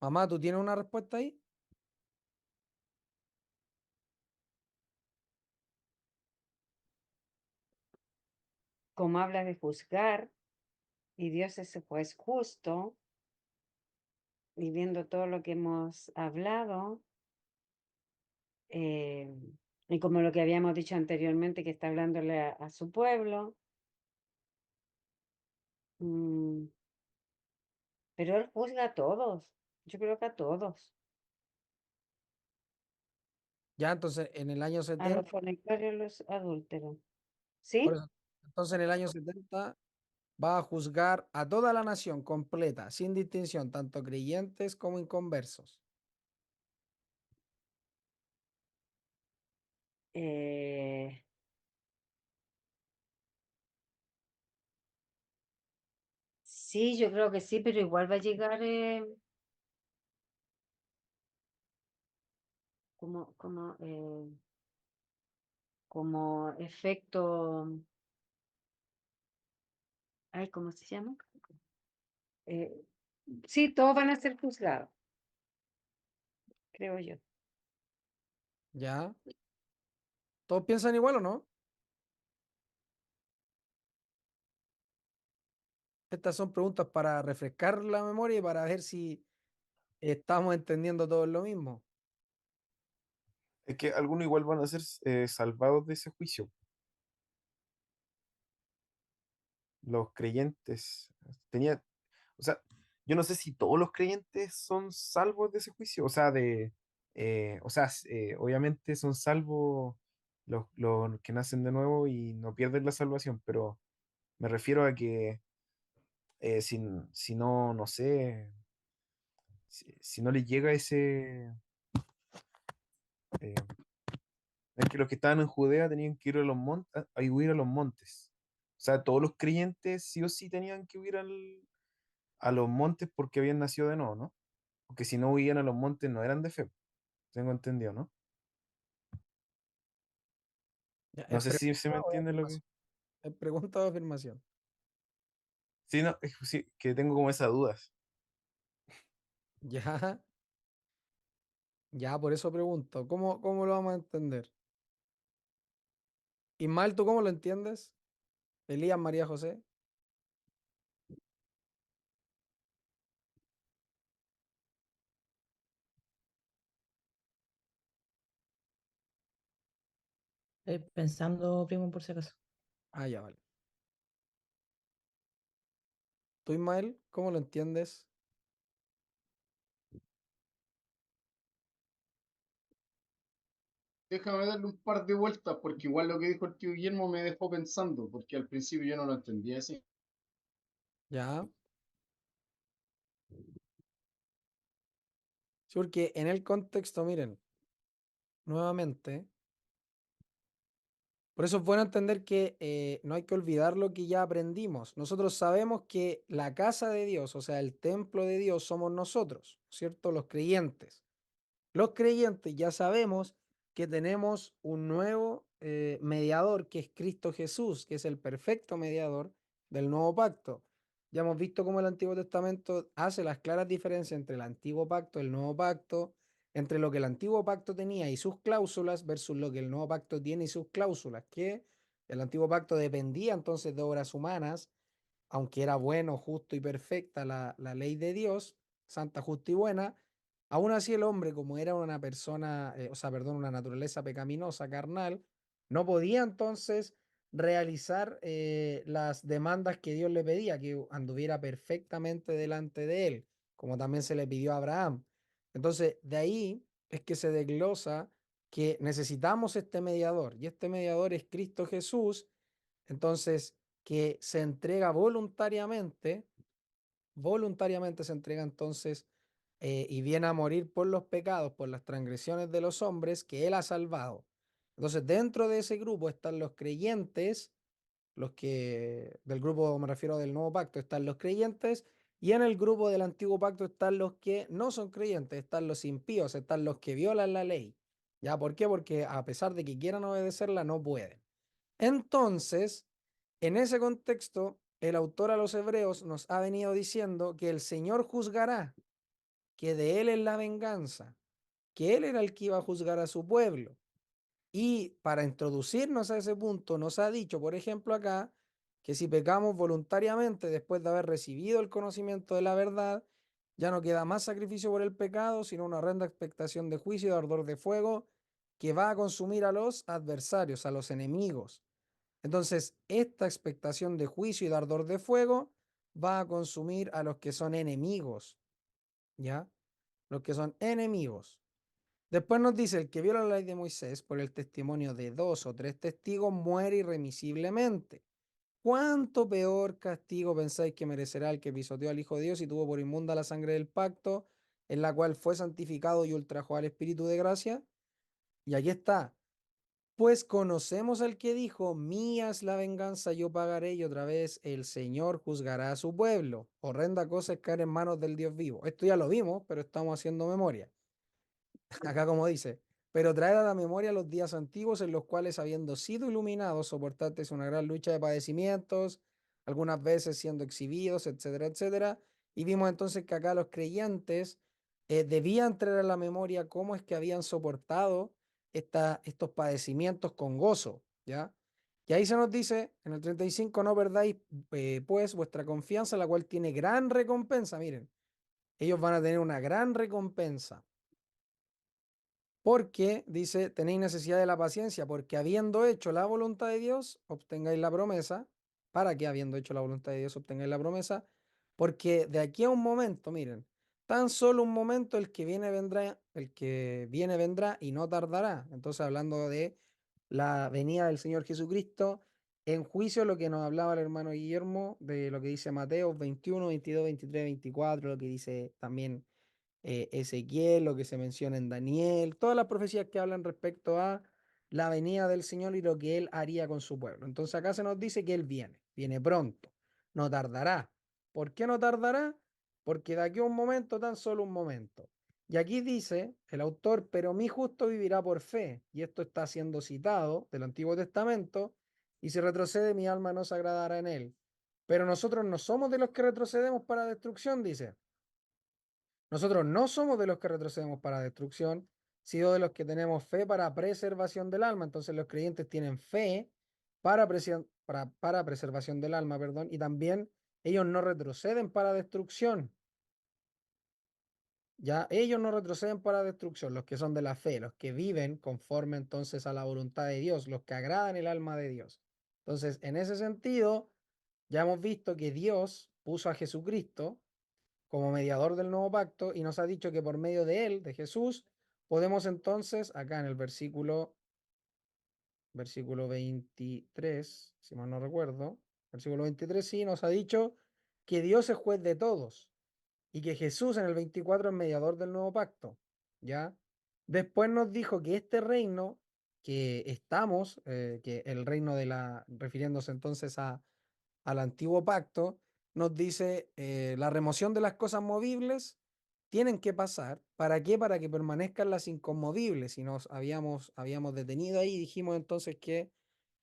Mamá, ¿tú tienes una respuesta ahí? Como habla de juzgar, y Dios es el juez justo, y viendo todo lo que hemos hablado, eh, y como lo que habíamos dicho anteriormente, que está hablándole a su pueblo, mm, pero él juzga a todos, yo creo que a todos, Ya, entonces en el año a los 70, fornicarios y los adúlteros. por ¿Sí? eso, entonces en el año 70 va a juzgar a toda la nación completa, sin distinción, tanto creyentes como inconversos. Eh, sí, yo creo que sí, pero igual va a llegar como efecto, ay, ¿cómo se llama? Eh, sí, todos van a ser juzgados, creo yo. ¿Ya? ¿Todos piensan igual o no? Estas son preguntas para refrescar la memoria y para ver si estamos entendiendo todos lo mismo. Es que algunos igual van a ser salvados de ese juicio. Los creyentes. Tenía, o sea, yo no sé si todos los creyentes son salvos de ese juicio. Obviamente son salvos los que nacen de nuevo y no pierden la salvación, pero me refiero a que si no, no sé, si no les llega ese... eh, es que los que estaban en Judea tenían que ir a los montes, a huir a los montes. O sea, todos los creyentes sí o sí tenían que huir a los montes porque habían nacido de nuevo, ¿no? Porque si no huían a los montes no eran de fe. Tengo entendido, ¿no? Ya, No ¿es sé si pregunta se me o es entiende lo que... afirmación? ¿Es pregunta o afirmación? Sí, no, sí, que tengo como esas dudas. Ya, ya, por eso pregunto. ¿Cómo lo vamos a entender? Ismael, ¿tú cómo lo entiendes? Elías, María José. Estoy pensando, primo, por si acaso. Ah, ya, vale. ¿Tú, Ismael, cómo lo entiendes? Déjame darle un par de vueltas, porque igual lo que dijo el tío Guillermo me dejó pensando, porque al principio yo no lo entendía así. ¿Ya? Sí, porque en el contexto, miren, nuevamente, por eso es bueno entender que no hay que olvidar lo que ya aprendimos. Nosotros sabemos que la casa de Dios, o sea, el templo de Dios, somos nosotros, ¿cierto? Los creyentes. Los creyentes ya sabemos que tenemos un nuevo mediador, que es Cristo Jesús, que es el perfecto mediador del nuevo pacto. Ya hemos visto cómo el Antiguo Testamento hace las claras diferencias entre el antiguo pacto y el nuevo pacto, entre lo que el antiguo pacto tenía y sus cláusulas versus lo que el nuevo pacto tiene y sus cláusulas, que el antiguo pacto dependía entonces de obras humanas, aunque era bueno, justo y perfecta la ley de Dios, santa, justa y buena. Aún así el hombre, como era una persona, o sea, perdón, una naturaleza pecaminosa, carnal, no podía entonces realizar las demandas que Dios le pedía, que anduviera perfectamente delante de él, como también se le pidió a Abraham. Entonces, de ahí es que se desglosa que necesitamos este mediador, y este mediador es Cristo Jesús, entonces, que se entrega voluntariamente se entrega entonces y viene a morir por los pecados, por las transgresiones de los hombres que Él ha salvado. Entonces, dentro de ese grupo están los creyentes, los que, del grupo me refiero del nuevo pacto, están los creyentes, y en el grupo del antiguo pacto están los que no son creyentes, están los impíos, están los que violan la ley. ¿Ya? ¿Por qué? Porque a pesar de que quieran obedecerla, no pueden. Entonces, en ese contexto, el autor a los hebreos nos ha venido diciendo que el Señor juzgará, que de Él es la venganza, que Él era el que iba a juzgar a su pueblo. Y para introducirnos a ese punto, nos ha dicho, por ejemplo, acá, que si pecamos voluntariamente después de haber recibido el conocimiento de la verdad, ya no queda más sacrificio por el pecado, sino una horrenda expectación de juicio y de ardor de fuego que va a consumir a los adversarios, a los enemigos. Entonces, esta expectación de juicio y de ardor de fuego va a consumir a los que son enemigos, ¿ya? Los que son enemigos. Después nos dice, el que viola la ley de Moisés por el testimonio de 2 o 3 testigos muere irremisiblemente. ¿Cuánto peor castigo pensáis que merecerá el que pisoteó al Hijo de Dios y tuvo por inmunda la sangre del pacto, en la cual fue santificado y ultrajó al Espíritu de gracia? Y aquí está. Pues conocemos al que dijo, mía es la venganza, yo pagaré, y otra vez el Señor juzgará a su pueblo. Horrenda cosa es caer en manos del Dios vivo. Esto ya lo vimos, pero estamos haciendo memoria. Acá como dice, pero traed a la memoria los días antiguos en los cuales, habiendo sido iluminados, soportasteis una gran lucha de padecimientos, algunas veces siendo exhibidos, etcétera, etcétera. Y vimos entonces que acá los creyentes debían traer a la memoria cómo es que habían soportado estos padecimientos con gozo, ¿ya? Y ahí se nos dice, en el 35, no perdáis pues vuestra confianza, la cual tiene gran recompensa. Miren, ellos van a tener una gran recompensa. Porque, dice, tenéis necesidad de la paciencia, porque habiendo hecho la voluntad de Dios, obtengáis la promesa. ¿Para qué habiendo hecho la voluntad de Dios, obtengáis la promesa? Porque de aquí a un momento, miren, tan solo un momento el que viene vendrá y no tardará. Entonces, hablando de la venida del Señor Jesucristo, en juicio, lo que nos hablaba el hermano Guillermo, de lo que dice Mateo 21, 22, 23, 24, lo que dice también Ezequiel, lo que se menciona en Daniel, todas las profecías que hablan respecto a la venida del Señor y lo que Él haría con su pueblo. Entonces acá se nos dice que Él viene pronto, no tardará. ¿Por qué no tardará? Porque de aquí a un momento, tan solo un momento. Y aquí dice el autor, pero mi justo vivirá por fe. Y esto está siendo citado del Antiguo Testamento, y si retrocede mi alma no se agradará en él. Pero nosotros no somos de los que retrocedemos para destrucción, dice. Nosotros no somos de los que retrocedemos para destrucción, sino de los que tenemos fe para preservación del alma. Entonces los creyentes tienen fe para preservación del alma, perdón, y también ellos no retroceden para destrucción. Ya ellos no retroceden para destrucción, los que son de la fe, los que viven conforme entonces a la voluntad de Dios, los que agradan el alma de Dios. Entonces, en ese sentido, ya hemos visto que Dios puso a Jesucristo como mediador del nuevo pacto y nos ha dicho que por medio de él, de Jesús, podemos entonces, acá en el versículo versículo 23, si mal no recuerdo, versículo 23 sí, nos ha dicho que Dios es juez de todos y que Jesús en el 24 es mediador del nuevo pacto, ¿ya? Después nos dijo que este reino que estamos, que el reino de la, refiriéndose entonces al antiguo pacto, nos dice la remoción de las cosas movibles tienen que pasar. ¿Para qué? Para que permanezcan las inconmovibles. Y nos habíamos detenido ahí y dijimos entonces que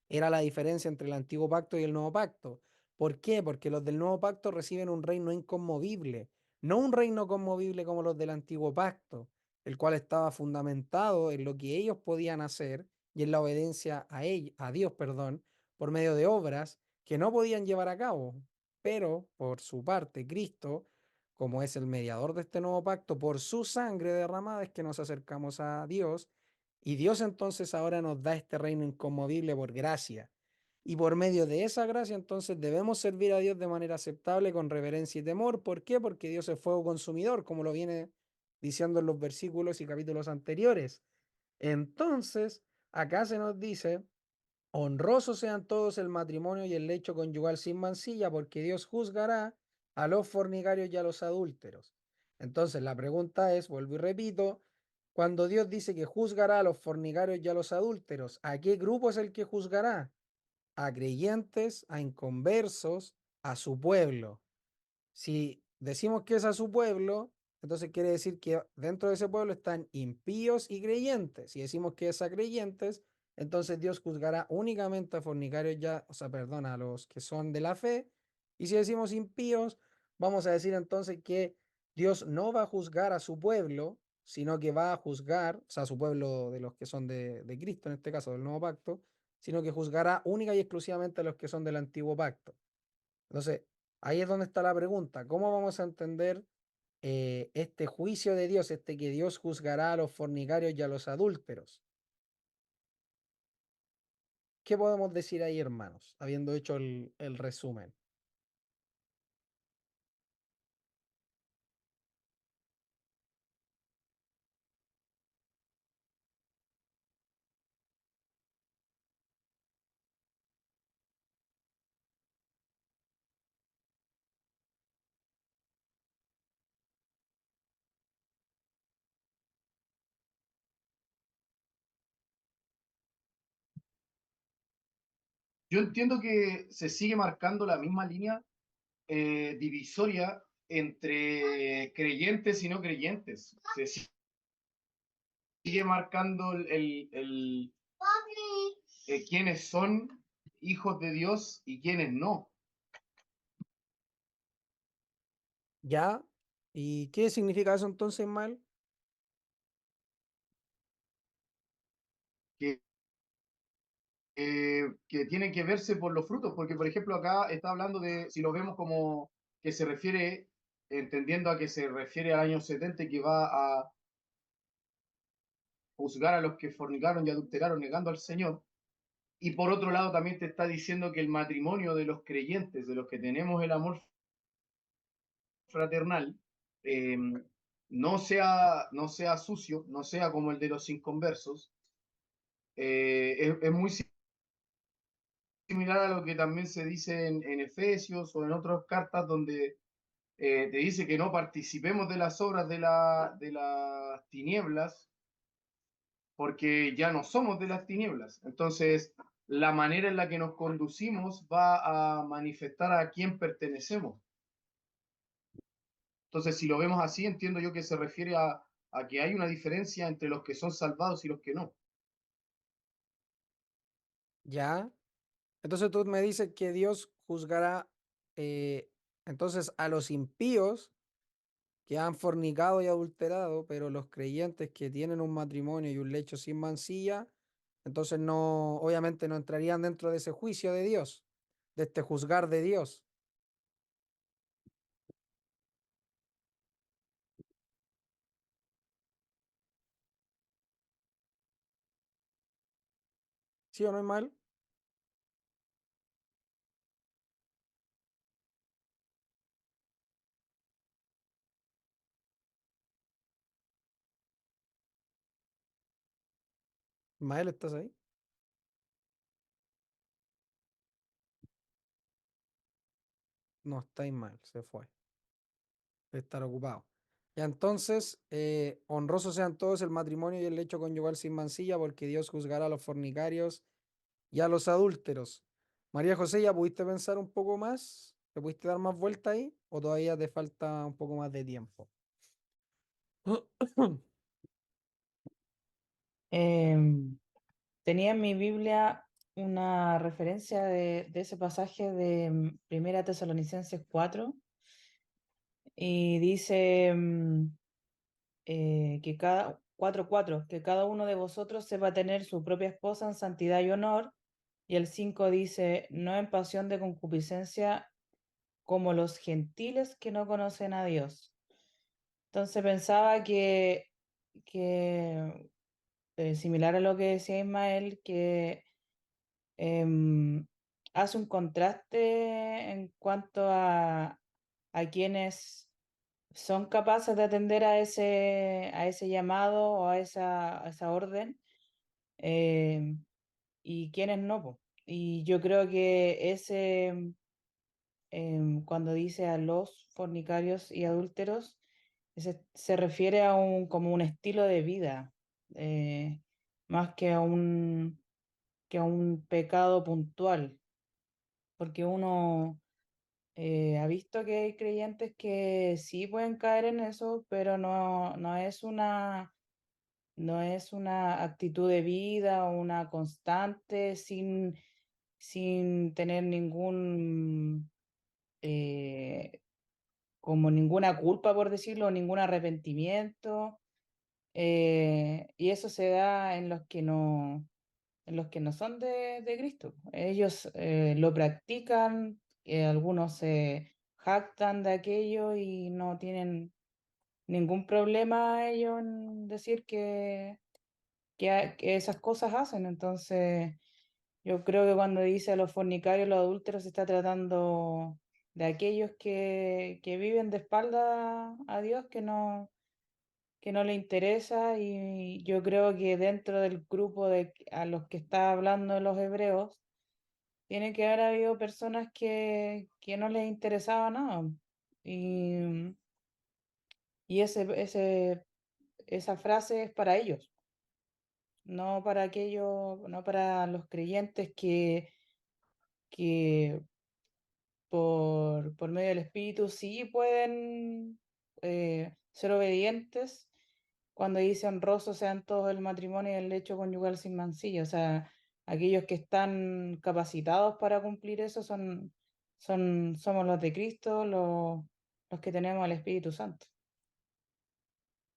era la diferencia entre el antiguo pacto y el nuevo pacto. ¿Por qué? Porque los del nuevo pacto reciben un reino inconmovible, no un reino conmovible como los del antiguo pacto, el cual estaba fundamentado en lo que ellos podían hacer y en la obediencia a Dios, perdón, por medio de obras que no podían llevar a cabo. Pero por su parte, Cristo, como es el mediador de este nuevo pacto, por su sangre derramada es que nos acercamos a Dios y Dios entonces ahora nos da este reino inconmovible por gracia. Y por medio de esa gracia entonces debemos servir a Dios de manera aceptable, con reverencia y temor. ¿Por qué? Porque Dios es fuego consumidor, como lo viene diciendo en los versículos y capítulos anteriores. Entonces, acá se nos dice, honrosos sean todos el matrimonio y el lecho conyugal sin mancilla, porque Dios juzgará a los fornicarios y a los adúlteros. Entonces, la pregunta es, vuelvo y repito, cuando Dios dice que juzgará a los fornicarios y a los adúlteros, ¿a qué grupo es el que juzgará? A creyentes, a inconversos, a su pueblo. Si decimos que es a su pueblo, entonces quiere decir que dentro de ese pueblo están impíos y creyentes. Si decimos que es a creyentes, entonces Dios juzgará únicamente a fornicarios ya, o sea, perdona, a los que son de la fe. Y si decimos impíos, vamos a decir entonces que Dios no va a juzgar a su pueblo, sino que va a juzgar, o sea, a su pueblo de los que son de Cristo, en este caso del nuevo pacto, sino que juzgará única y exclusivamente a los que son del antiguo pacto. Entonces, ahí es donde está la pregunta. ¿Cómo vamos a entender este juicio de Dios, este que Dios juzgará a los fornicarios y a los adúlteros? ¿Qué podemos decir ahí, hermanos, habiendo hecho el resumen? Yo entiendo que se sigue marcando la misma línea divisoria entre creyentes y no creyentes. Se sigue marcando quiénes son hijos de Dios y quiénes no. ¿Ya? ¿Y qué significa eso entonces, mal? Que, que tienen que verse por los frutos, porque por ejemplo acá está hablando de, si lo vemos como que se refiere, entendiendo a que se refiere al año 70 y que va a juzgar a los que fornicaron y adulteraron negando al Señor. Y por otro lado también te está diciendo que el matrimonio de los creyentes, de los que tenemos el amor fraternal, eh, no sea sucio, no sea como el de los inconversos. Es muy similar a lo que también se dice en Efesios o en otras cartas donde te dice que no participemos de las obras de las tinieblas porque ya no somos de las tinieblas. Entonces, la manera en la que nos conducimos va a manifestar a quién pertenecemos. Entonces, si lo vemos así, entiendo yo que se refiere a que hay una diferencia entre los que son salvados y los que no. ¿Ya? Entonces tú me dices que Dios juzgará eh, entonces a los impíos que han fornicado y adulterado, pero los creyentes que tienen un matrimonio y un lecho sin mancilla, entonces no, obviamente no entrarían dentro de ese juicio de Dios, de este juzgar de Dios. ¿Sí o no es mal? Mael, ¿estás ahí? no estáis mal, se fue. Debe estar ocupado. Ya entonces, honrosos sean todos el matrimonio y el lecho conyugal sin mancilla, porque Dios juzgará a los fornicarios y a los adúlteros. María José, ¿ya pudiste pensar un poco más? ¿Te pudiste dar más vuelta ahí? ¿O todavía te falta un poco más de tiempo? Tenía en mi Biblia una referencia de ese pasaje de Primera Tesalonicenses 4 y dice que cada 4:4, que cada uno de vosotros sepa tener su propia esposa en santidad y honor. Y el 5 dice, no en pasión de concupiscencia como los gentiles que no conocen a Dios. Entonces pensaba que similar a lo que decía Ismael, que hace un contraste en cuanto a quienes son capaces de atender a ese llamado o a esa orden y quienes no, po. Y yo creo que cuando dice a los fornicarios y adúlteros, se refiere a como un estilo de vida, más que a un pecado puntual, porque uno ha visto que hay creyentes que sí pueden caer en eso, pero no es una actitud de vida, una constante, sin tener eh, como ninguna culpa, por decirlo, ningún arrepentimiento. Y eso se da en los que no son de Cristo. Ellos lo practican, algunos se jactan de aquello y no tienen ningún problema ellos en decir que esas cosas hacen. Entonces, yo creo que cuando dice a los fornicarios, los adúlteros, se está tratando de aquellos que viven de espalda a Dios, que no le interesa, y yo creo que dentro del grupo a los que está hablando de los hebreos, tiene que haber habido personas que no les interesaba nada. Y, y esa frase es para ellos, no para aquellos, no para los creyentes que por medio del Espíritu sí pueden ser obedientes cuando dice honrosos sean todos el matrimonio y el lecho conyugal sin mancilla. O sea, aquellos que están capacitados para cumplir eso somos los de Cristo, los que tenemos el Espíritu Santo.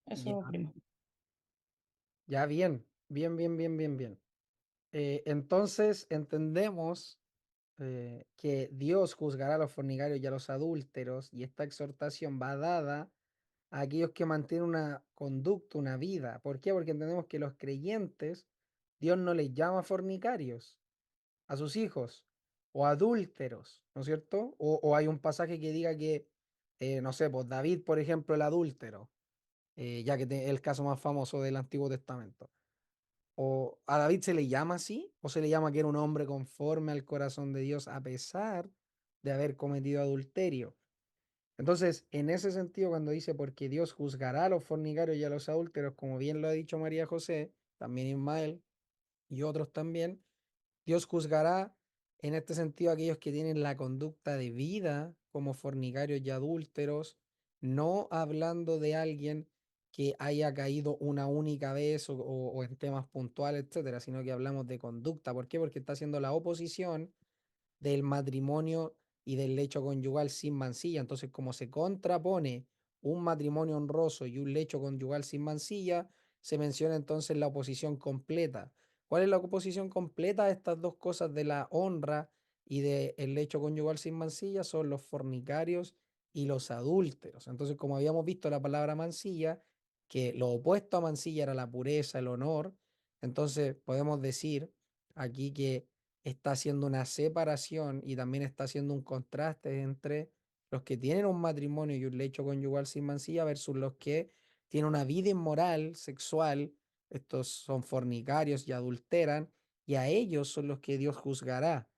Ya, Eso, primo. ya bien, bien, bien, bien, bien, bien. Entonces entendemos que Dios juzgará a los fornicarios y a los adúlteros, y esta exhortación va dada a aquellos que mantienen una conducta, una vida. ¿Por qué? Porque entendemos que los creyentes, Dios no les llama fornicarios a sus hijos o adúlteros, ¿no es cierto? O hay un pasaje que diga que, no sé, pues David, por ejemplo, el adúltero, ya que es el caso más famoso del Antiguo Testamento. ¿O a David se le llama así? ¿O se le llama que era un hombre conforme al corazón de Dios a pesar de haber cometido adulterio? Entonces, en ese sentido, cuando dice, porque Dios juzgará a los fornicarios y a los adúlteros, como bien lo ha dicho María José, también Ismael y otros también, Dios juzgará en este sentido a aquellos que tienen la conducta de vida como fornicarios y adúlteros, no hablando de alguien que haya caído una única vez o en temas puntuales, etcétera, sino que hablamos de conducta. ¿Por qué? Porque está haciendo la oposición del matrimonio y del lecho conyugal sin mancilla. Entonces, como se contrapone un matrimonio honroso y un lecho conyugal sin mancilla, se menciona entonces la oposición completa. ¿Cuál es la oposición completa a estas dos cosas de la honra y del lecho conyugal sin mancilla? Son los fornicarios y los adúlteros. Entonces, como habíamos visto la palabra mancilla, que lo opuesto a mancilla era la pureza, el honor, entonces podemos decir aquí que está haciendo una separación y también está haciendo un contraste entre los que tienen un matrimonio y un lecho conyugal sin mancilla versus los que tienen una vida inmoral, sexual, estos son fornicarios y adulteran, y a ellos son los que Dios juzgará.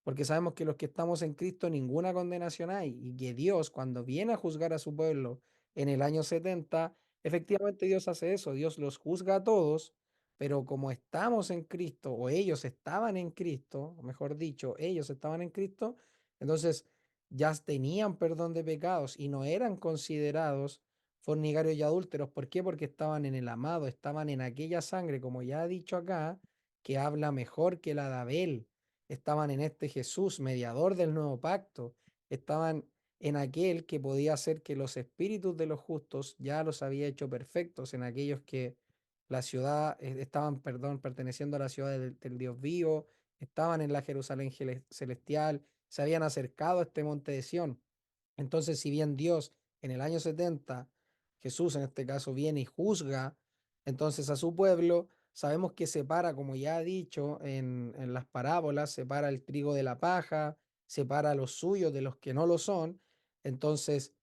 porque sabemos que los que estamos en Cristo ninguna condenación hay, y que Dios, cuando viene a juzgar a su pueblo en el año 70, efectivamente Dios hace eso, Dios los juzga a todos, pero como estamos en Cristo, o ellos estaban en Cristo, o mejor dicho, ellos estaban en Cristo, entonces ya tenían perdón de pecados y no eran considerados fornicarios y adúlteros. ¿Por qué? Porque estaban en el amado, estaban en aquella sangre, como ya ha dicho acá, que habla mejor que la de Abel. Estaban en este Jesús, mediador del nuevo pacto. Estaban en aquel que podía hacer que los espíritus de los justos ya los había hecho perfectos, en aquellos que la ciudad, estaban, perdón, perteneciendo a la ciudad del Dios vivo, estaban en la Jerusalén celestial, se habían acercado a este monte de Sión. Entonces, si bien Dios en el año 70, Jesús en este caso, viene y juzga entonces a su pueblo, sabemos que separa, como ya ha dicho en las parábolas, separa el trigo de la paja, separa a los suyos de los que no lo son. Entonces,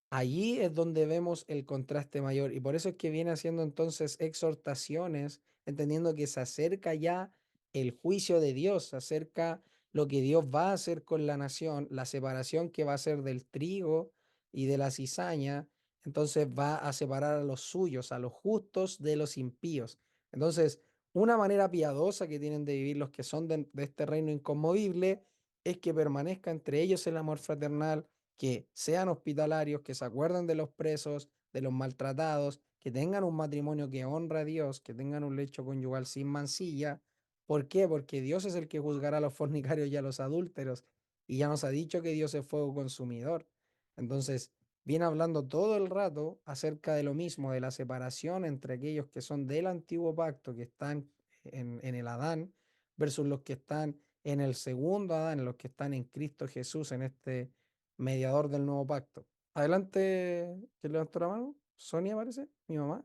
allí es donde vemos el contraste mayor y por eso es que viene haciendo entonces exhortaciones, entendiendo que se acerca ya el juicio de Dios, se acerca lo que Dios va a hacer con la nación, la separación que va a hacer del trigo y de la cizaña, entonces va a separar a los suyos, a los justos de los impíos. Entonces, una manera piadosa que tienen de vivir los que son de este reino inconmovible es que permanezca entre ellos el amor fraternal, que sean hospitalarios, que se acuerden de los presos, de los maltratados, que tengan un matrimonio que honra a Dios, que tengan un lecho conyugal sin mancilla. ¿Por qué? Porque Dios es el que juzgará a los fornicarios y a los adúlteros. Y ya nos ha dicho que Dios es fuego consumidor. Entonces, viene hablando todo el rato acerca de lo mismo, de la separación entre aquellos que son del antiguo pacto, que están en el Adán, versus los que están en el segundo Adán, los que están en Cristo Jesús, en este mediador del nuevo pacto. Adelante, ¿quién levantó la mano? Sonia, parece, mi mamá.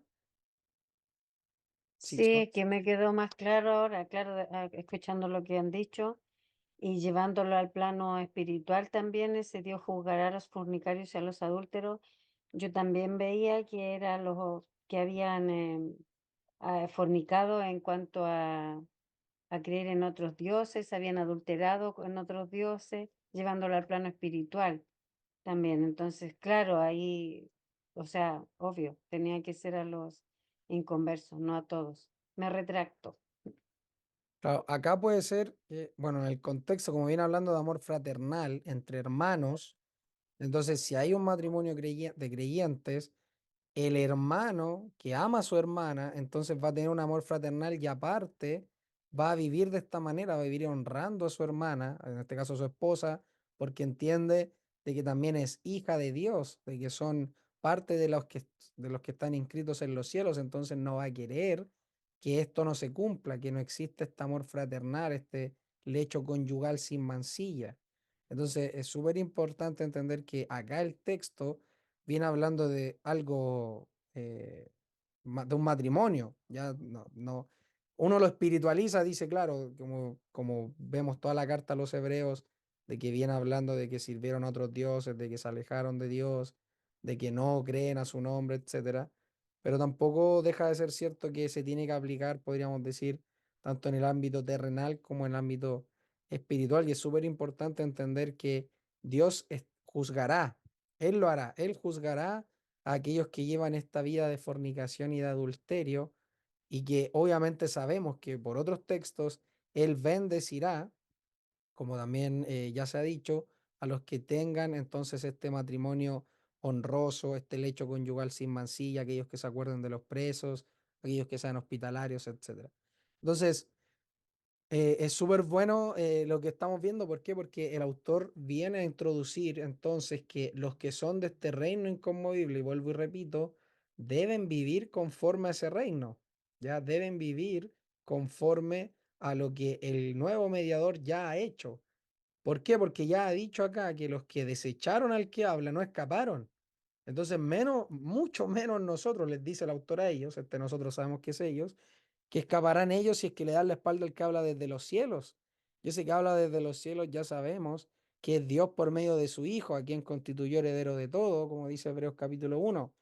Sí, Sí, que me quedó más claro ahora, claro, escuchando lo que han dicho y llevándolo al plano espiritual también, ese Dios juzgará a los fornicarios y a los adúlteros. Yo también veía que eran los que habían fornicado en cuanto a creer en otros dioses, habían adulterado con otros dioses, llevándolo al plano espiritual también. Entonces, claro, ahí, o sea, obvio, tenía que ser a los inconversos, no a todos. Me retracto. Claro, acá puede ser que, bueno, en el contexto, como viene hablando de amor fraternal entre hermanos, entonces si hay un matrimonio de creyentes, el hermano que ama a su hermana, entonces va a tener un amor fraternal y aparte va a vivir de esta manera, va a vivir honrando a su hermana, en este caso a su esposa, porque entiende de que también es hija de Dios, de que son parte de los que están inscritos en los cielos, entonces no va a querer que esto no se cumpla, que no existe este amor fraternal, este lecho conyugal sin mancilla. Entonces es súper importante entender que acá el texto viene hablando de algo, de un matrimonio. Ya no, uno lo espiritualiza, dice, claro, como vemos toda la carta a los hebreos, de que viene hablando de que sirvieron a otros dioses, de que se alejaron de Dios, de que no creen a su nombre, etcétera. Pero tampoco deja de ser cierto que se tiene que aplicar, podríamos decir, tanto en el ámbito terrenal como en el ámbito espiritual. Y es súper importante entender que Dios juzgará, Él lo hará, Él juzgará a aquellos que llevan esta vida de fornicación y de adulterio, y que obviamente sabemos que por otros textos Él bendecirá, como también ya se ha dicho, a los que tengan entonces este matrimonio honroso, este lecho conyugal sin mancilla, aquellos que se acuerden de los presos, aquellos que sean hospitalarios, etcétera. Entonces, es súper bueno lo que estamos viendo. ¿Por qué? Porque el autor viene a introducir entonces que los que son de este reino inconmovible, y vuelvo y repito, deben vivir conforme a ese reino, ya deben vivir conforme a lo que el nuevo mediador ya ha hecho. ¿Por qué? Porque ya ha dicho acá que los que desecharon al que habla no escaparon. Entonces, menos, mucho menos nosotros, les dice el autor a ellos, nosotros sabemos que es ellos, que escaparán ellos si es que le dan la espalda al que habla desde los cielos. Y ese que habla desde los cielos ya sabemos que es Dios por medio de su Hijo, a quien constituyó heredero de todo, como dice Hebreos capítulo 1.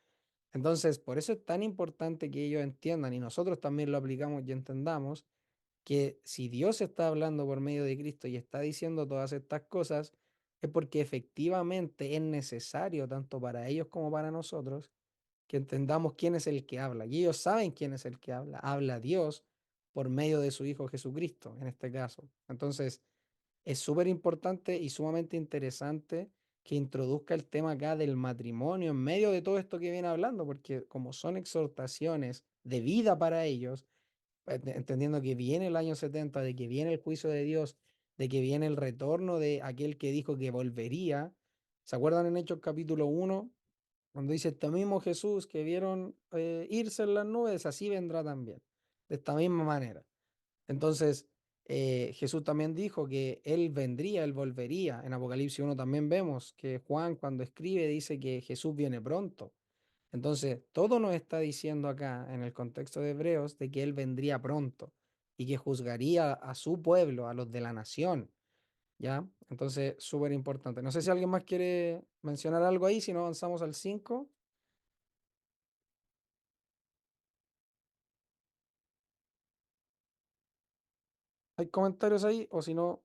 Entonces, por eso es tan importante que ellos entiendan, y nosotros también lo aplicamos y entendamos, que si Dios está hablando por medio de Cristo y está diciendo todas estas cosas, es porque efectivamente es necesario, tanto para ellos como para nosotros, que entendamos quién es el que habla. Y ellos saben quién es el que habla. Habla Dios por medio de su Hijo Jesucristo, en este caso. Entonces, es súper importante y sumamente interesante que introduzca el tema acá del matrimonio en medio de todo esto que viene hablando, porque como son exhortaciones de vida para ellos, entendiendo que viene el año 70, de que viene el juicio de Dios, de que viene el retorno de aquel que dijo que volvería. ¿Se acuerdan en Hechos capítulo 1? Cuando dice este mismo Jesús que vieron irse en las nubes, así vendrá también, de esta misma manera. Entonces, Jesús también dijo que Él vendría, Él volvería. En Apocalipsis 1 también vemos que Juan cuando escribe dice que Jesús viene pronto. Entonces, todo nos está diciendo acá, en el contexto de Hebreos, de que Él vendría pronto y que juzgaría a su pueblo, a los de la nación. ¿Ya? Entonces, súper importante. No sé si alguien más quiere mencionar algo ahí, si no avanzamos al 5. ¿Hay comentarios ahí? O si no,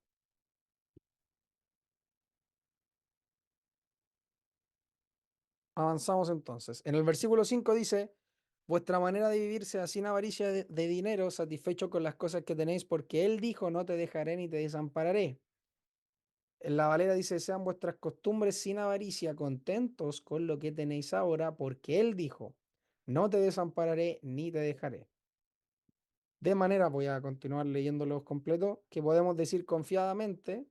avanzamos entonces. En el versículo 5 dice, vuestra manera de vivir sea sin avaricia de dinero, satisfecho con las cosas que tenéis, porque Él dijo, no te dejaré ni te desampararé. En la Valera dice, sean vuestras costumbres sin avaricia, contentos con lo que tenéis ahora, porque Él dijo, no te desampararé ni te dejaré. De manera, voy a continuar leyéndolos completos, que podemos decir confiadamente,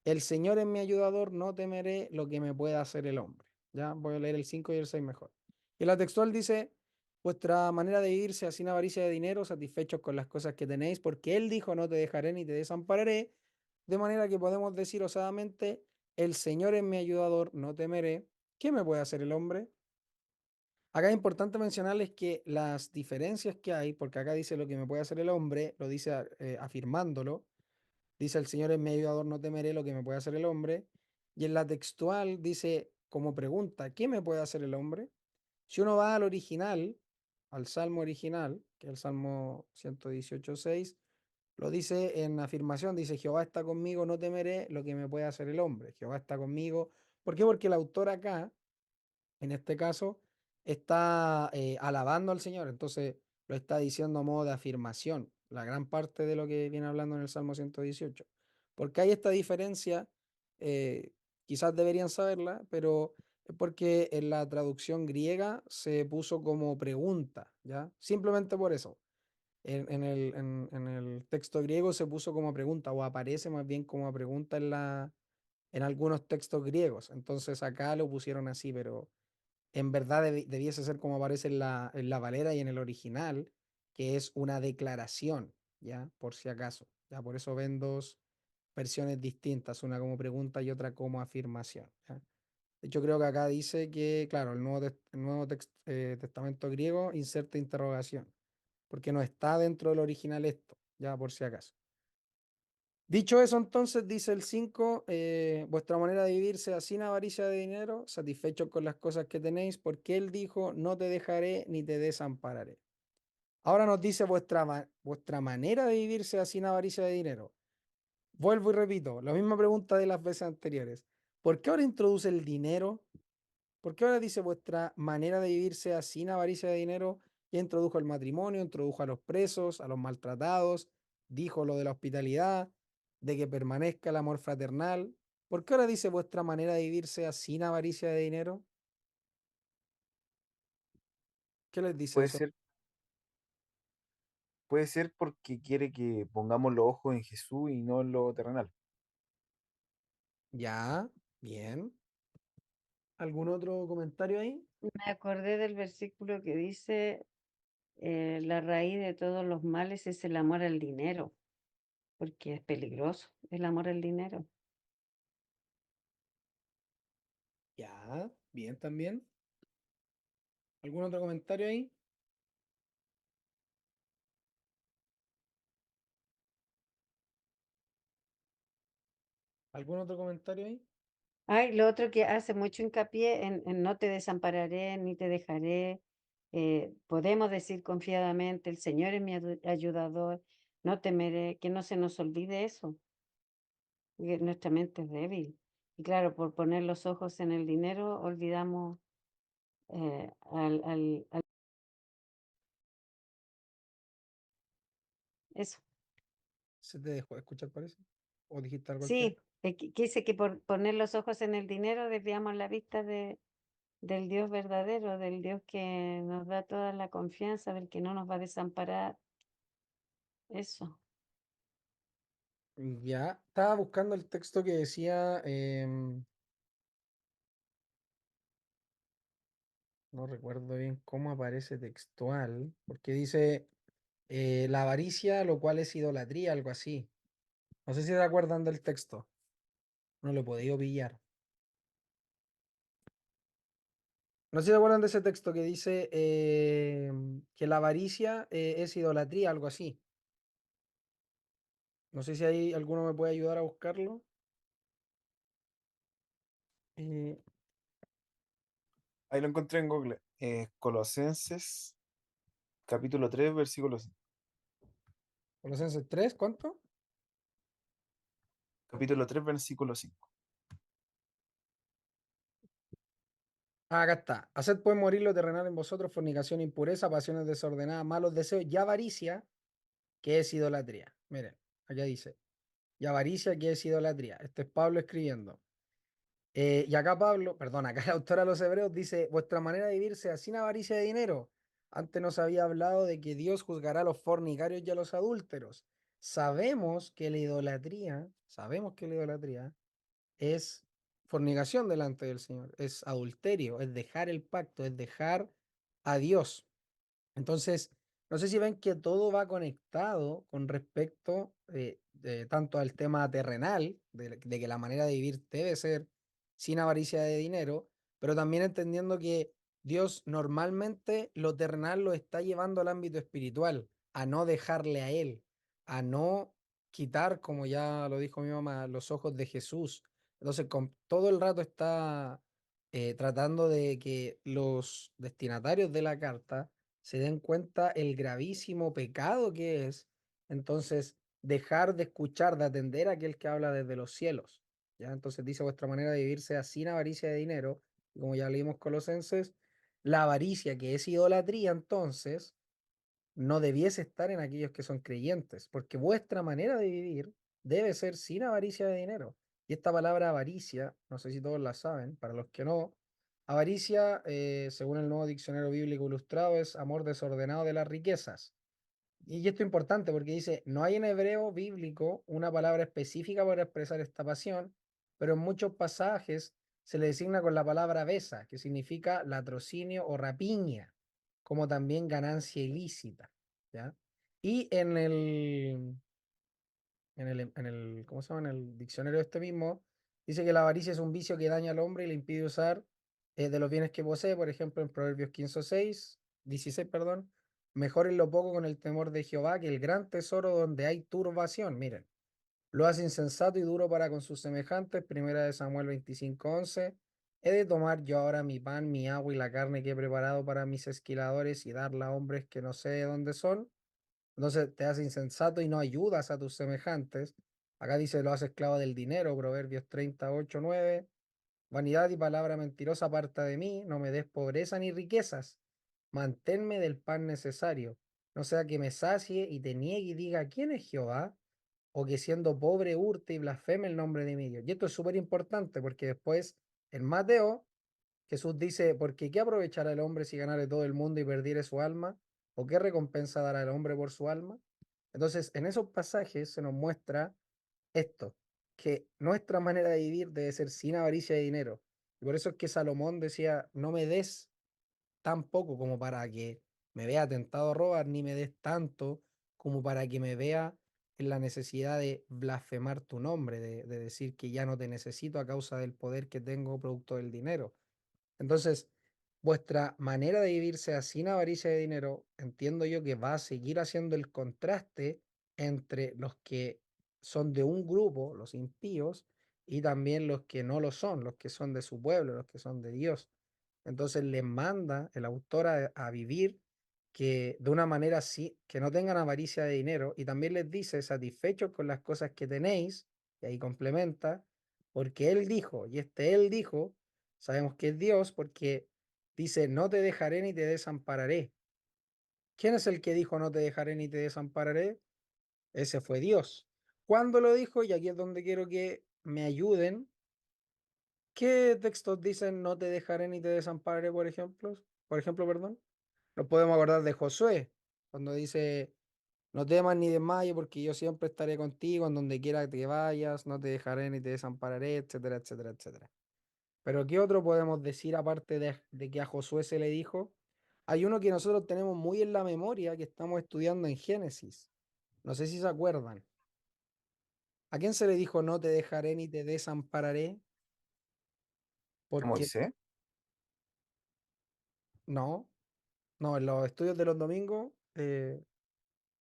el Señor es mi ayudador, no temeré lo que me pueda hacer el hombre. Ya voy a leer el 5 y el 6 mejor. Y la textual dice, vuestra manera de vivir sea sin avaricia de dinero, satisfechos con las cosas que tenéis, porque Él dijo, no te dejaré ni te desampararé. De manera que podemos decir osadamente, el Señor es mi ayudador, no temeré. ¿Qué me puede hacer el hombre? Acá es importante mencionarles que las diferencias que hay, porque acá dice lo que me puede hacer el hombre, lo dice afirmándolo, dice el Señor es mi ayudador, no temeré lo que me puede hacer el hombre, y en la textual dice como pregunta, ¿qué me puede hacer el hombre? Si uno va al original, al salmo original, que es el Salmo 118:6, lo dice en afirmación, dice Jehová está conmigo, no temeré lo que me puede hacer el hombre. Jehová está conmigo. ¿Por qué? Porque el autor acá, en este caso, está alabando al Señor, entonces lo está diciendo a modo de afirmación, la gran parte de lo que viene hablando en el Salmo 118. Porque hay esta diferencia, eh, quizás deberían saberla, pero es porque en la traducción griega se puso como pregunta, ¿ya? Simplemente por eso. En el texto griego se puso como pregunta, o aparece más bien como pregunta en algunos textos griegos. Entonces acá lo pusieron así, pero en verdad debiese ser como aparece en la Valera y en el original, que es una declaración, ¿ya? Por si acaso. ¿Ya? Por eso ven dos versiones distintas, una como pregunta y otra como afirmación. ¿Ya? De hecho, creo que acá dice que, claro, el Nuevo Testamento griego inserta interrogación, porque no está dentro del original esto, ya por si acaso. Dicho eso, entonces, dice el 5, vuestra manera de vivir sea sin avaricia de dinero, satisfechos con las cosas que tenéis, porque Él dijo, no te dejaré ni te desampararé. Ahora nos dice vuestra manera de vivir sea sin avaricia de dinero. Vuelvo y repito, la misma pregunta de las veces anteriores. ¿Por qué ahora introduce el dinero? ¿Por qué ahora dice vuestra manera de vivir sea sin avaricia de dinero? Ya introdujo el matrimonio, introdujo a los presos, a los maltratados, dijo lo de la hospitalidad, de que permanezca el amor fraternal. ¿Por qué ahora dice vuestra manera de vivir sea sin avaricia de dinero? ¿Qué les dice Puede eso? ser, puede ser porque quiere que pongamos los ojos en Jesús y no en lo terrenal. Ya, bien. ¿Algún otro comentario ahí? Me acordé del versículo que dice, la raíz de todos los males es el amor al dinero, porque es peligroso el amor al dinero. Ya, bien también. ¿Algún otro comentario ahí? ¿Algún otro comentario ahí? Ay, lo otro que hace mucho hincapié en no te desampararé ni te dejaré. Podemos decir confiadamente, el Señor es mi ayudador, No temeré, que no se nos olvide eso, que nuestra mente es débil. Y claro, por poner los ojos en el dinero, olvidamos al eso. ¿Se te dejó de escuchar, parece? ¿O dijiste algo al final? Sí, que dice que por poner los ojos en el dinero desviamos la vista del Dios verdadero, del Dios que nos da toda la confianza, del que no nos va a desamparar. Eso. Ya, estaba buscando el texto que decía, no recuerdo bien cómo aparece textual, porque dice la avaricia, lo cual es idolatría, algo así. No sé si se acuerdan del texto. No lo he podido pillar. No sé si se acuerdan de ese texto que dice que la avaricia es idolatría, algo así. No sé si ahí alguno me puede ayudar a buscarlo. Eh, Ahí lo encontré en Google. Colosenses, capítulo 3 versículo 5. Colosenses 3, ¿cuánto? Capítulo 3 versículo 5. Ah, acá está. Haced pues morir lo terrenal en vosotros, fornicación, impureza, pasiones desordenadas, malos deseos y avaricia, que es idolatría. Miren, acá dice, y avaricia, que es idolatría. Este es Pablo escribiendo. Y acá Pablo, perdón, acá el autor a los Hebreos dice, vuestra manera de vivir sea sin avaricia de dinero. Antes nos había hablado de que Dios juzgará a los fornicarios y a los adúlteros. Sabemos que la idolatría es fornicación delante del Señor, es adulterio, es dejar el pacto, es dejar a Dios. Entonces, no sé si ven que todo va conectado con respecto tanto al tema terrenal, de que la manera de vivir debe ser sin avaricia de dinero, pero también entendiendo que Dios normalmente lo terrenal lo está llevando al ámbito espiritual, a no dejarle a Él, a no quitar, como ya lo dijo mi mamá, los ojos de Jesús. Entonces, todo el rato está tratando de que los destinatarios de la carta se den cuenta el gravísimo pecado que es, entonces dejar de escuchar, de atender a aquel que habla desde los cielos. ¿Ya? Entonces dice vuestra manera de vivir sea sin avaricia de dinero, y como ya leímos Colosenses, la avaricia que es idolatría, entonces no debiese estar en aquellos que son creyentes, porque vuestra manera de vivir debe ser sin avaricia de dinero. Y esta palabra avaricia, no sé si todos la saben, para los que no, avaricia, según el nuevo diccionario bíblico ilustrado, es amor desordenado de las riquezas. Y esto es importante porque dice, no hay en hebreo bíblico una palabra específica para expresar esta pasión, pero en muchos pasajes se le designa con la palabra besa, que significa latrocinio o rapiña, como también ganancia ilícita, ¿ya? Y ¿cómo se llama? En el diccionario este mismo, dice que la avaricia es un vicio que daña al hombre y le impide usar de los bienes que posee, por ejemplo, en Proverbios 16, perdón, mejor en lo poco con el temor de Jehová que el gran tesoro donde hay turbación. Miren, lo hace insensato y duro para con sus semejantes, primera de Samuel 25:11. He de tomar yo ahora mi pan, mi agua y la carne que he preparado para mis esquiladores y darla a hombres que no sé de dónde son. Entonces te hace insensato y no ayudas a tus semejantes. Acá dice, lo hace esclavo del dinero, Proverbios 38:9. Vanidad y palabra mentirosa aparta de mí, no me des pobreza ni riquezas. Manténme del pan necesario, no sea que me sacie y te niegue y diga, ¿quién es Jehová? O que siendo pobre hurte y blasfeme el nombre de mi Dios. Y esto es súper importante porque después en Mateo Jesús dice, porque ¿qué aprovechará el hombre si ganare todo el mundo y perdiere su alma? ¿O qué recompensa dará el hombre por su alma? Entonces, en esos pasajes se nos muestra esto, que nuestra manera de vivir debe ser sin avaricia de dinero. Y por eso es que Salomón decía, no me des tan poco como para que me vea tentado a robar, ni me des tanto como para que me vea en la necesidad de blasfemar tu nombre, de decir que ya no te necesito a causa del poder que tengo producto del dinero. Entonces, vuestra manera de vivir sea sin avaricia de dinero, entiendo yo que va a seguir haciendo el contraste entre los que son de un grupo, los impíos, y también los que no lo son, los que son de su pueblo, los que son de Dios. Entonces les manda el autor a vivir que de una manera así, que no tengan avaricia de dinero, y también les dice, satisfechos con las cosas que tenéis, y ahí complementa, porque Él dijo, y este Él dijo, sabemos que es Dios, porque dice, no te dejaré ni te desampararé. ¿Quién es el que dijo, no te dejaré ni te desampararé? Ese fue Dios. ¿Cuándo lo dijo? Y aquí es donde quiero que me ayuden. ¿Qué textos dicen, no te dejaré ni te desampararé, por ejemplo? Por ejemplo, perdón. Nos podemos acordar de Josué, cuando dice, no temas ni desmayes, porque yo siempre estaré contigo en donde quiera que vayas, no te dejaré ni te desampararé, etcétera, etcétera, etcétera. Pero ¿qué otro podemos decir aparte de que a Josué se le dijo? Hay uno que nosotros tenemos muy en la memoria, que estamos estudiando en Génesis. No sé si se acuerdan. ¿A quién se le dijo, no te dejaré ni te desampararé? ¿A Porque Moisés? no, no, en los estudios de los domingos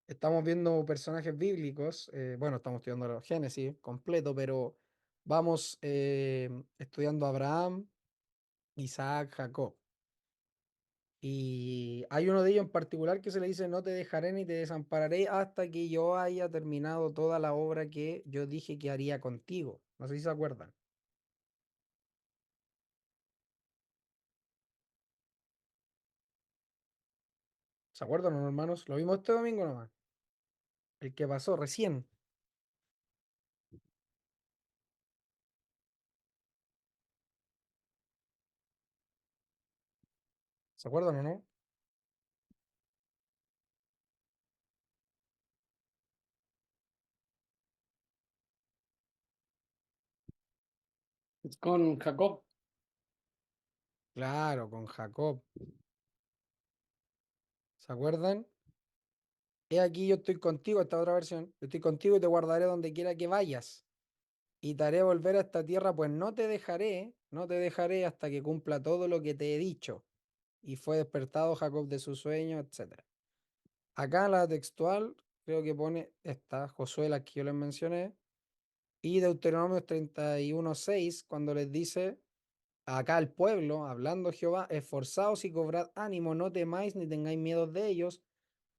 estamos viendo personajes bíblicos, bueno, estamos estudiando el Génesis completo, pero vamos estudiando a Abraham, Isaac, Jacob. Y hay uno de ellos en particular que se le dice, no te dejaré ni te desampararé hasta que yo haya terminado toda la obra que yo dije que haría contigo. No sé si se acuerdan. ¿Se acuerdan, no, hermanos? Lo vimos este domingo nomás. El que pasó recién. ¿Se acuerdan o no? Con Jacob. Claro, con Jacob. ¿Se acuerdan? He aquí yo estoy contigo, esta otra versión. Yo estoy contigo y te guardaré donde quiera que vayas. Y te haré volver a esta tierra, pues no te dejaré, no te dejaré hasta que cumpla todo lo que te he dicho. Y fue despertado Jacob de su sueño, etcétera. Acá en la textual, creo que pone esta, Josué, la que yo les mencioné, y Deuteronomio 31:6, cuando les dice acá al pueblo, hablando Jehová, esforzaos y cobrad ánimo, no temáis ni tengáis miedo de ellos,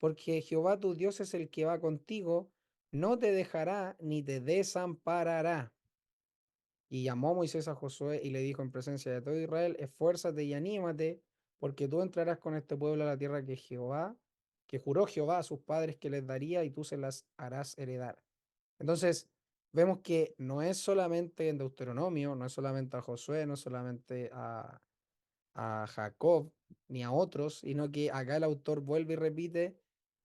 porque Jehová tu Dios es el que va contigo, no te dejará ni te desamparará. Y llamó Moisés a Josué y le dijo en presencia de todo Israel, esfuérzate y anímate, porque tú entrarás con este pueblo a la tierra que Jehová, que juró Jehová a sus padres que les daría y tú se las harás heredar. Entonces, vemos que no es solamente en Deuteronomio, no es solamente a Josué, no es solamente a Jacob ni a otros, sino que acá el autor vuelve y repite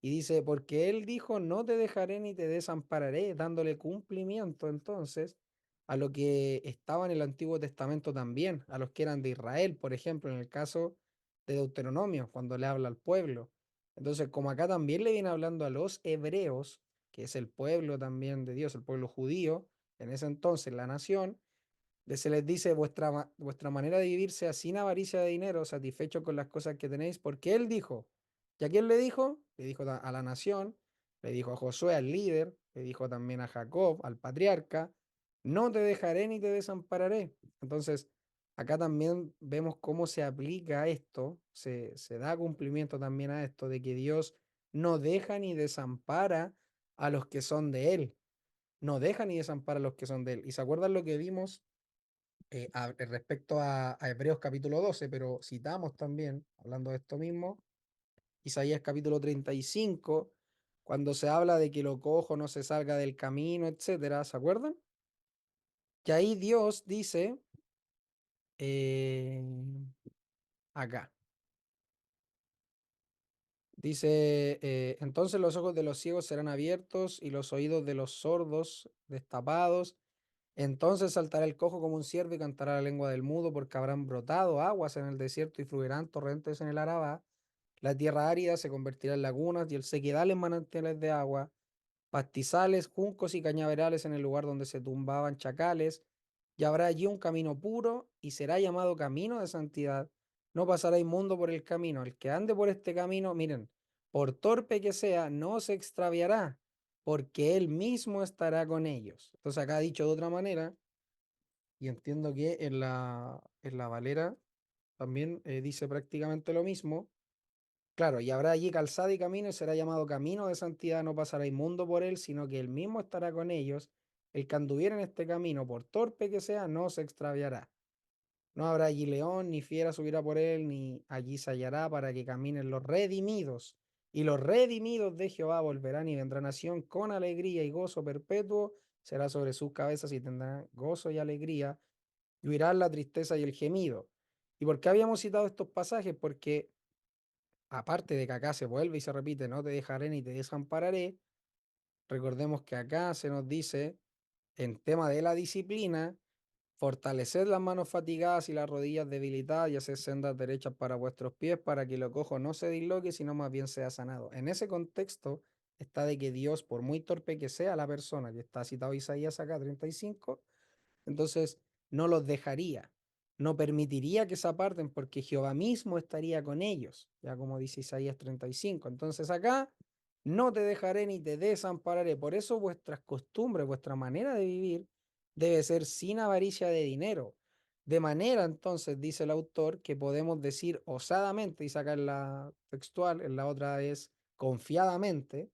y dice, porque él dijo, no te dejaré ni te desampararé, dándole cumplimiento entonces a lo que estaba en el Antiguo Testamento también, a los que eran de Israel, por ejemplo, en el caso de Deuteronomio, cuando le habla al pueblo. Entonces, como acá también le viene hablando a los hebreos, que es el pueblo también de Dios, el pueblo judío, en ese entonces la nación, se les dice, vuestra manera de vivir sea sin avaricia de dinero, satisfecho con las cosas que tenéis, porque Él dijo, ¿y a quién le dijo? Le dijo a la nación, le dijo a Josué, al líder, le dijo también a Jacob, al patriarca, no te dejaré ni te desampararé. Entonces, acá también vemos cómo se aplica esto, se da cumplimiento también a esto, de que Dios no deja ni desampara a los que son de Él, no deja ni desampara a los que son de Él. ¿Y se acuerdan lo que vimos respecto a Hebreos capítulo 12, pero citamos también, hablando de esto mismo, Isaías capítulo 35, cuando se habla de que lo cojo no se salga del camino, etcétera, ¿se acuerdan? Que ahí Dios dice, eh, acá, dice, entonces los ojos de los ciegos serán abiertos y los oídos de los sordos destapados. Entonces saltará el cojo como un ciervo y cantará la lengua del mudo, porque habrán brotado aguas en el desierto y fluirán torrentes en el Arabá. La tierra árida se convertirá en lagunas y el sequedal en manantiales de agua. Pastizales, juncos y cañaverales en el lugar donde se tumbaban chacales. Y habrá allí un camino puro y será llamado camino de santidad. No pasará inmundo por el camino. El que ande por este camino, miren, por torpe que sea, no se extraviará, porque él mismo estará con ellos. Entonces acá dicho de otra manera, y entiendo que en la Valera también dice prácticamente lo mismo, Claro, y habrá allí calzada y camino, y será llamado camino de santidad, no pasará inmundo por él, sino que él mismo estará con ellos. El que anduviera en este camino, por torpe que sea, no se extraviará. No habrá allí león, ni fiera subirá por él, ni allí se hallará para que caminen los redimidos. Y los redimidos de Jehová volverán y vendrá nación con alegría y gozo perpetuo. Será sobre sus cabezas y tendrán gozo y alegría. Y huirán la tristeza y el gemido. ¿Y por qué habíamos citado estos pasajes? Porque aparte de que acá se vuelve y se repite, no te dejaré ni te desampararé, recordemos que acá se nos dice, en tema de la disciplina, fortaleced las manos fatigadas y las rodillas debilitadas y haced sendas derechas para vuestros pies, para que lo cojo no se disloque, sino más bien sea sanado. En ese contexto está de que Dios, por muy torpe que sea la persona, que está citado Isaías acá 35, entonces no los dejaría, no permitiría que se aparten porque Jehová mismo estaría con ellos, ya como dice Isaías 35. Entonces acá no te dejaré ni te desampararé. Por eso vuestras costumbres, vuestra manera de vivir debe ser sin avaricia de dinero. De manera entonces, dice el autor, que podemos decir osadamente, y sacar la textual, en la otra es confiadamente,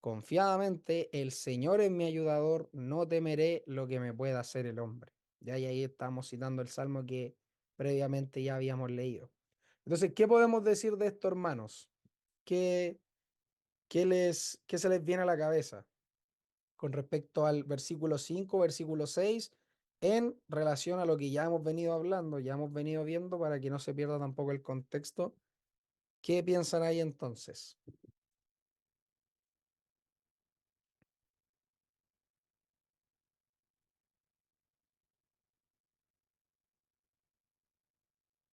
confiadamente, el Señor es mi ayudador, no temeré lo que me pueda hacer el hombre. Ya y ahí estamos citando el salmo que previamente ya habíamos leído. Entonces, ¿qué podemos decir de esto, hermanos? ¿Qué, qué se les viene a la cabeza con respecto al versículo 5, versículo 6, en relación a lo que ya hemos venido hablando, ya hemos venido viendo para que no se pierda tampoco el contexto? ¿Qué piensan ahí entonces?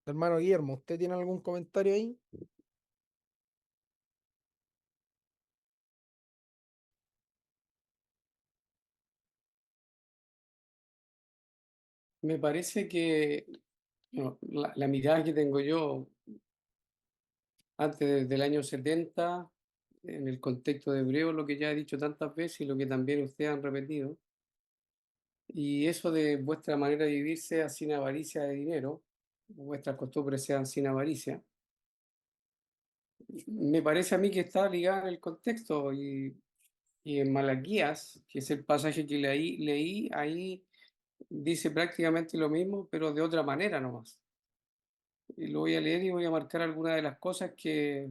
Hermano Guillermo, ¿usted tiene algún comentario ahí? Me parece que bueno, la mirada que tengo yo antes del año 70, en el contexto de Hebreo, lo que ya he dicho tantas veces y lo que también ustedes han repetido, y eso de vuestra manera de vivir sea sin avaricia de dinero, vuestras costumbres sean sin avaricia, me parece a mí que está ligada en el contexto y en Malaquías, que es el pasaje que leí, ahí dice prácticamente lo mismo, pero de otra manera nomás. Y lo voy a leer y voy a marcar algunas de las cosas que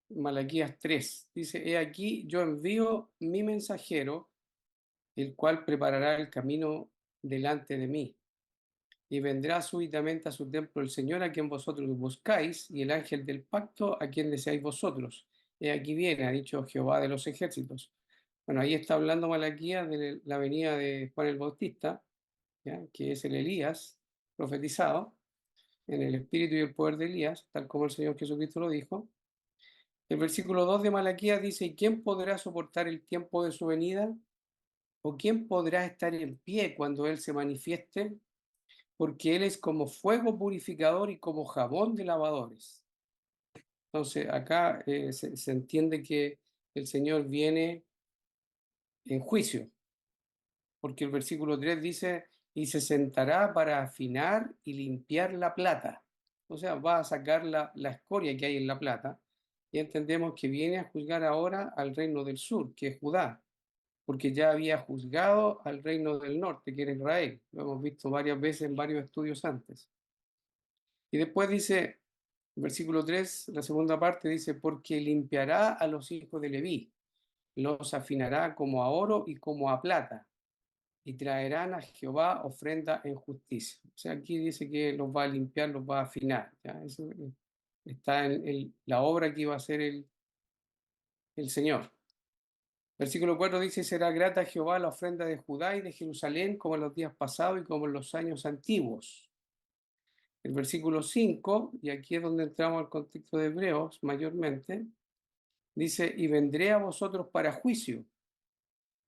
Malaquías 3 dice: He aquí, yo envío mi mensajero, el cual preparará el camino delante de mí. Y vendrá súbitamente a su templo el Señor a quien vosotros buscáis, y el ángel del pacto a quien deseáis vosotros. He aquí viene, ha dicho Jehová de los ejércitos. Bueno, ahí está hablando Malaquías de la venida de Juan el Bautista, ¿ya? Que es el Elías profetizado en el espíritu y el poder de Elías, tal como el Señor Jesucristo lo dijo. El versículo 2 de Malaquías dice: ¿Y quién podrá soportar el tiempo de su venida? ¿O quién podrá estar en pie cuando Él se manifieste? Porque Él es como fuego purificador y como jabón de lavadores. Entonces, acá se entiende que el Señor viene en juicio, porque el versículo 3 dice: y se sentará para afinar y limpiar la plata. O sea, va a sacar la escoria que hay en la plata, y entendemos que viene a juzgar ahora al reino del sur, que es Judá, porque ya había juzgado al reino del norte, que era Israel. Lo hemos visto varias veces en varios estudios antes. Y después dice, versículo 3, la segunda parte dice: porque limpiará a los hijos de Leví, los afinará como a oro y como a plata, y traerán a Jehová ofrenda en justicia. O sea, aquí dice que los va a limpiar, los va a afinar. ¿Ya? Eso está en la obra que iba a hacer el Señor. Versículo 4 dice: será grata a Jehová la ofrenda de Judá y de Jerusalén como en los días pasados y como en los años antiguos. El versículo 5, y aquí es donde entramos al contexto de Hebreos mayormente, dice: y vendré a vosotros para juicio,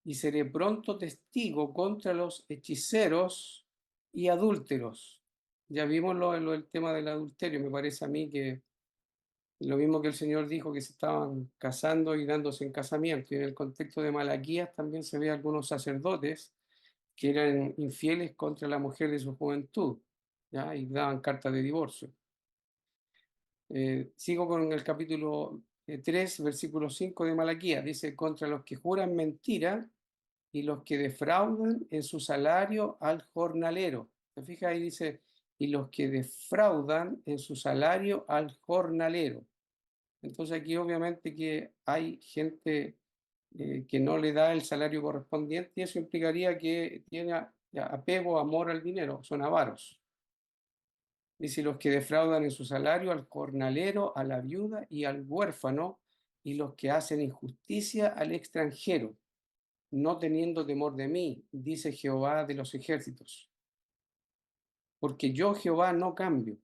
y seré pronto testigo contra los hechiceros y adúlteros. Ya vimos el tema del adulterio, me parece a mí que lo mismo que el Señor dijo, que se estaban casando y dándose en casamiento. Y en el contexto de Malaquías también se ve algunos sacerdotes que eran infieles contra la mujer de su juventud, ¿ya? Y daban cartas de divorcio. Sigo con el capítulo 3, versículo 5 de Malaquías. Dice, contra los que juran mentira y los que defraudan en su salario al jornalero. ¿Se fija ahí? Dice, y los que defraudan en su salario al jornalero. Entonces aquí obviamente que hay gente que no le da el salario correspondiente y eso implicaría que tiene apego, amor al dinero, son avaros. Dice, los que defraudan en su salario al jornalero, a la viuda y al huérfano, y los que hacen injusticia al extranjero, no teniendo temor de mí, dice Jehová de los ejércitos. Porque yo, Jehová, no cambio.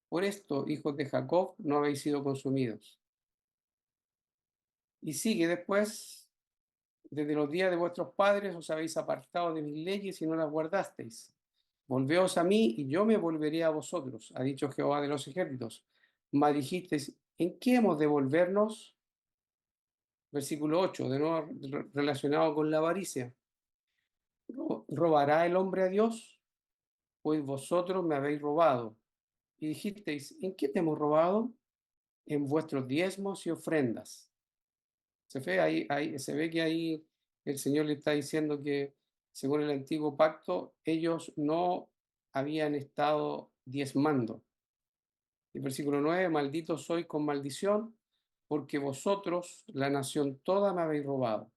Por esto, hijos de Jacob, no habéis sido consumidos. Y sigue después, desde los días de vuestros padres os habéis apartado de mis leyes y no las guardasteis. Volveos a mí y yo me volveré a vosotros, ha dicho Jehová de los ejércitos. Mas dijisteis, ¿en qué hemos de volvernos? Versículo 8, de nuevo relacionado con la avaricia. ¿Robará el hombre a Dios? Pues vosotros me habéis robado. Y dijisteis, ¿en qué te hemos robado? En vuestros diezmos y ofrendas. Se ve que ahí el Señor le está diciendo que, según el antiguo pacto, ellos no habían estado diezmando. El versículo 9, maldito soy con maldición, porque vosotros, la nación toda, me habéis robado.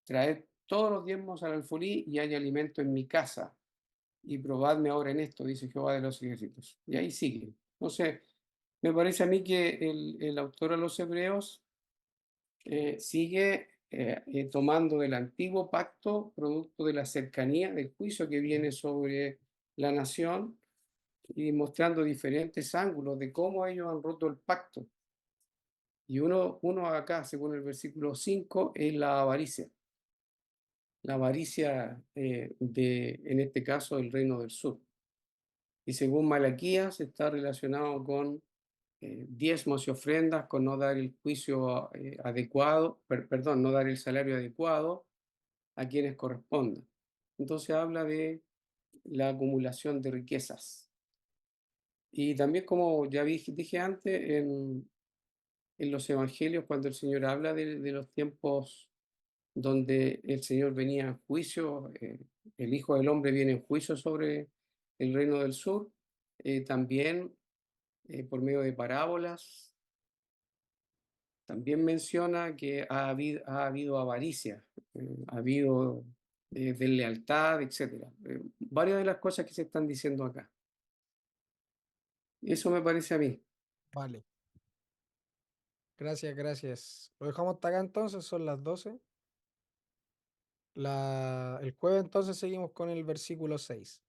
Traed todos los diezmos al alfolí y hay alimento en mi casa. Y probadme ahora en esto, dice Jehová de los ejércitos. Y ahí sigue. Entonces, me parece a mí que el autor a los hebreos sigue tomando del antiguo pacto, producto de la cercanía del juicio que viene sobre la nación, y mostrando diferentes ángulos de cómo ellos han roto el pacto. Y uno acá, según el versículo 5, es la avaricia. La avaricia en este caso, del reino del sur. Y según Malaquías, está relacionado con diezmos y ofrendas, con no dar el juicio adecuado, perdón, no dar el salario adecuado a quienes correspondan. Entonces habla de la acumulación de riquezas. Y también, como ya dije antes, en los evangelios, cuando el Señor habla de los tiempos donde el Señor venía en juicio, el Hijo del Hombre viene en juicio sobre el reino del sur, también por medio de parábolas, también menciona que ha habido avaricia, ha habido deslealtad, etc. Varias de las cosas que se están diciendo acá. Eso me parece a mí. Vale. Gracias, gracias. Lo dejamos hasta acá entonces, son las 12. El jueves entonces seguimos con el versículo 6.